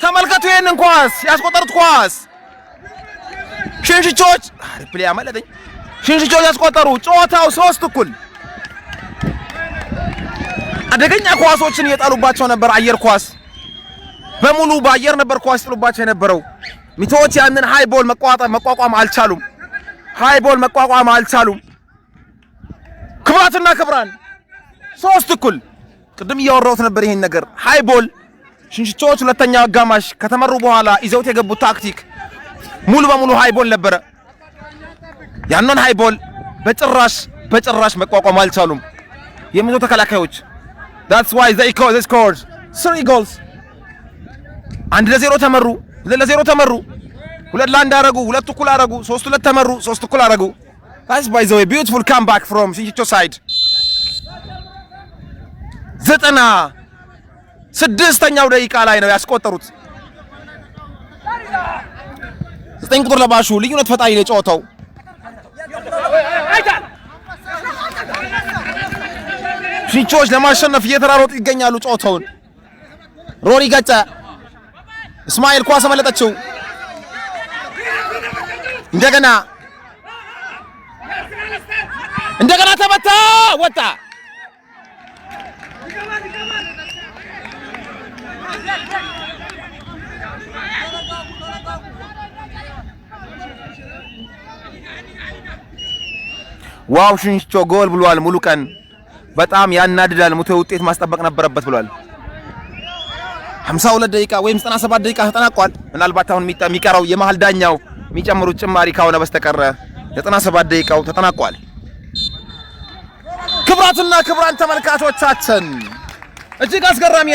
ተመልከቱ ይሄንን ኳስ ያስቆጠሩት ኳስ ሽንሽቾች ሪፕሌይ አመለጠኝ። ሽንሽቾች ያስቆጠሩ። ጨዋታው 3-1 አደገኛ ኳሶችን እየጣሉባቸው ነበር። አየር ኳስ በሙሉ በአየር ነበር ኳስ ይጥሉባቸው የነበረው። ሚቶች ያንን ሃይ ቦል መቋቋም አልቻሉም። ክብራትና ክብራን 3-1 ቅድም እያወራሁት ነበር ይሄን ነገር። ሃይ ቦል ሽንሽቾች ሁለተኛው አጋማሽ ከተመሩ በኋላ ይዘውት የገቡት ታክቲክ ሙሉ በሙሉ ሃይ ቦል ነበረ። ያንን ሃይ ቦል በጭራሽ መቋቋም አልቻሉም የሚቶ ተከላካዮች። that's why they scored 3 goals። 1-0 ተመሩ፣ 2-0 ተመሩ፣ 2-1 አረጉ፣ 2-1 አረጉ፣ 3-2 ተመሩ፣ 3-1 አረጉ። that's by the way beautiful comeback from ሽንሽቾ side። 96ኛው ደቂቃ ላይ ነው ያስቆጠሩት። 9 ቁጥር ለባሹ ልዩነት ፈጣሪ ነው ጨዋታው። ሽንሽቾች ለማሸነፍ እየተራሮጡ ይገኛሉ ጨዋታውን። ሮሪ ገጨ፣ እስማኤል ኳስ መለጠችው። እንደገና ተመታ፣ ወጣ። ዋው ሽንሽቾ ጎል ብሏል ሙሉ ቀን። በጣም ያናድዳል። ሙቶ ውጤት ማስጠበቅ ነበረበት ብሏል። 52 ደቂቃ ወይም 97 ደቂቃ ተጠናቋል። ምናልባት አሁን የሚቀረው የመሃል ዳኛው የሚጨምሩት ጭማሪ ካሆነ በስተቀር 97 ደቂቃው ተጠናቋል። ክብራትና ክብራን ተመልካቾቻችን እጅግ አስገራሚ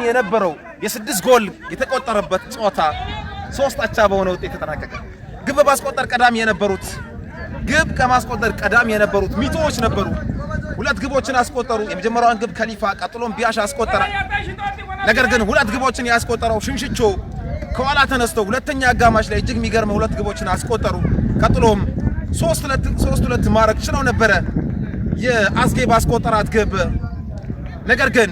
የነበረው የ6 ጎል የተቆጠረበት ጨዋታ 3 አቻ በሆነ ውጤት ተጠናቀቀ። ግብ ከማስቆጠር ቀዳሚ የነበሩት ሚቶዎች ነበሩ። 2 ግቦችን አስቆጠሩ። የመጀመሪያውን ግብ ከሊፋ፣ ቀጥሎም ቢያሽ አስቆጠረ። ነገር ግን 2 ግቦችን ያስቆጠረው ሽንሽቾ ከኋላ ተነስተው ሁለተኛ አጋማሽ ላይ እጅግ የሚገርም 2 ግቦችን አስቆጠሩ። ቀጥሎም 3-2 ማድረግ ችለው ነበረ የአዝጌ ባስቆጠራት ግብ። ነገር ግን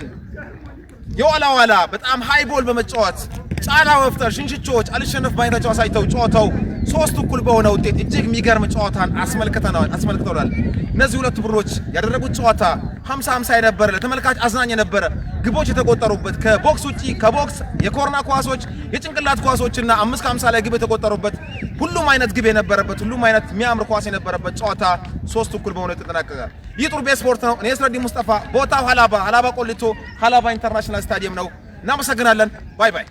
የኋላ በጣም ሃይቦል በመጫወት ጫና መፍጠር ሽንሽቾች አልሸነፍ ባይነታቸው አሳይተው ጨዋታው 3 እኩል በሆነ ውጤት እጅግ የሚገርም ጨዋታን አስመልክተውናል። እነዚህ 2 ቡድኖች ያደረጉት ጨዋታ 50-50 የነበረ ለተመልካች አዝናኝ የነበረ ግቦች የተቆጠሩበት ከቦክስ ውጪ ከቦክስ የኮርና ኳሶች የጭንቅላት ኳሶችና 5-50 ላይ ግብ የተቆጠሩበት ሁሉም አይነት ግብ የነበረበት ሁሉም አይነት የሚያምር ኳስ የነበረበት ጨዋታ 3 እኩል በሆነ ተጠናቀቀ። ይህ ጡርቤ ስፖርት ነው። እኔ እስረዲን ሙስጠፋ፣ ቦታው ሀላባ ቆሊቶ ሀላባ ኢንተርናሽናል ስታዲየም ነው። እናመሰግናለን። ባይ ባይ።